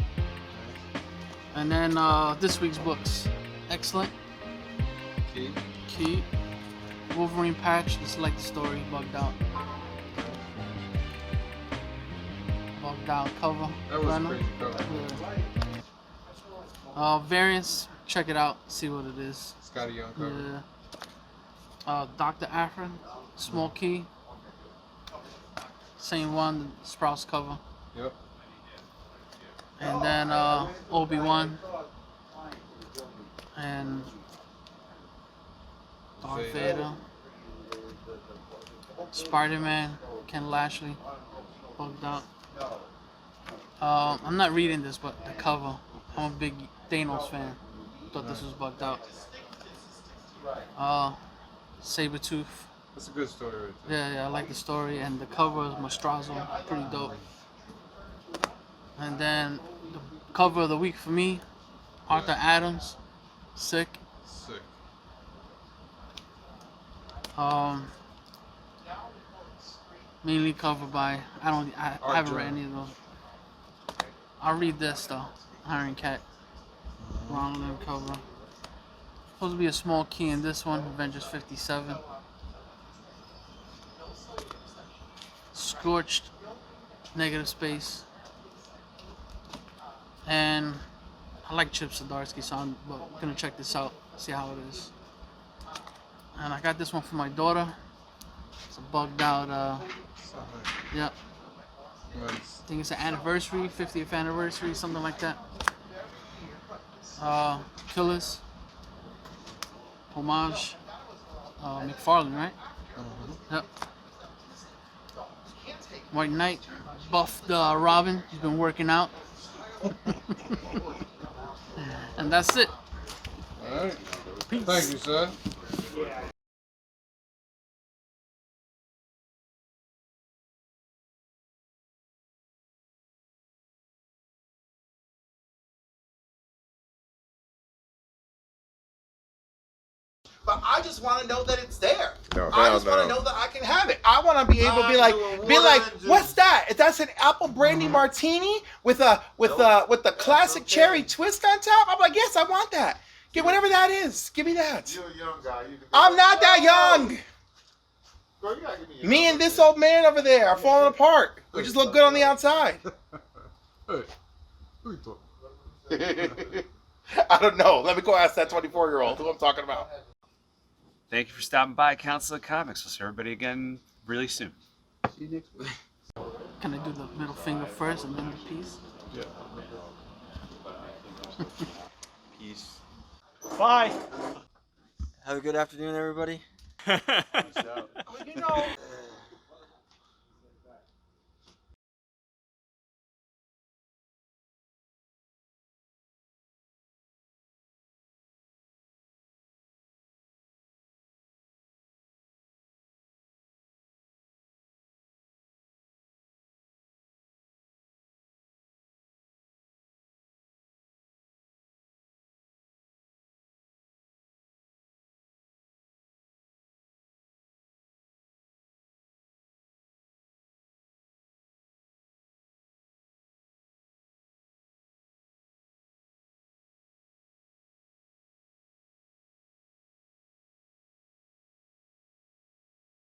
And then this week's books. Excellent. Key. Wolverine patch. Just like the story. Bugged out. Bugged out cover. That was a Venom. crazy cover. Yeah. Variants. Check it out. See what it is. Scotty Young cover. Yeah. Dr. Afrin. Small Key. Same one. The Sprouse cover. Yep. And then Obi-Wan. And Darth Vader. Spider-Man. Ken Lashley. Bugged out. I'm not reading this, but the cover. I'm a big Thanos fan. Thought this was bugged out. Sabretooth. That's a good story right there. Yeah, I like the story, and the cover is Mastrazo, pretty dope. And then the cover of the week for me, Arthur Adams, Sick. Sick. Mainly covered by I haven't read any of those. I'll read this though, Iron Cat, Ron Lim cover. Supposed to be a small key in this one, Avengers 57. Scorched, Negative Space. And I like Chip Zdarsky, so I'm gonna check this out, see how it is. And I got this one for my daughter. It's a bugged out, yep. Nice. I think it's an anniversary, 50th anniversary, something like that. Killers. Homage. McFarlane, right? Yep. White Knight. Buffed Robin. He's been working out. And that's it. Alright. Peace. Thank you, sir. But I just want to know that it's there. No, I hell just want to no. know that I can have it. I want to be able to be like, what's that? That's an apple brandy martini with a classic cherry twist on top. I'm like, yes, I want that. Get whatever that is. Give me that. You're a young guy. I'm not that young. Bro, you gotta give me Me and this old man over there are falling apart. We just look good on the outside. Hey, who you talking? I don't know. Let me go ask that 24-year-old who I'm talking about. Thank you for stopping by Council of Comics. We'll see everybody again really soon. See you next week. Can I do the middle finger first and then the peace? Yeah. Peace. Bye. Have a good afternoon, everybody. Peace out. You know,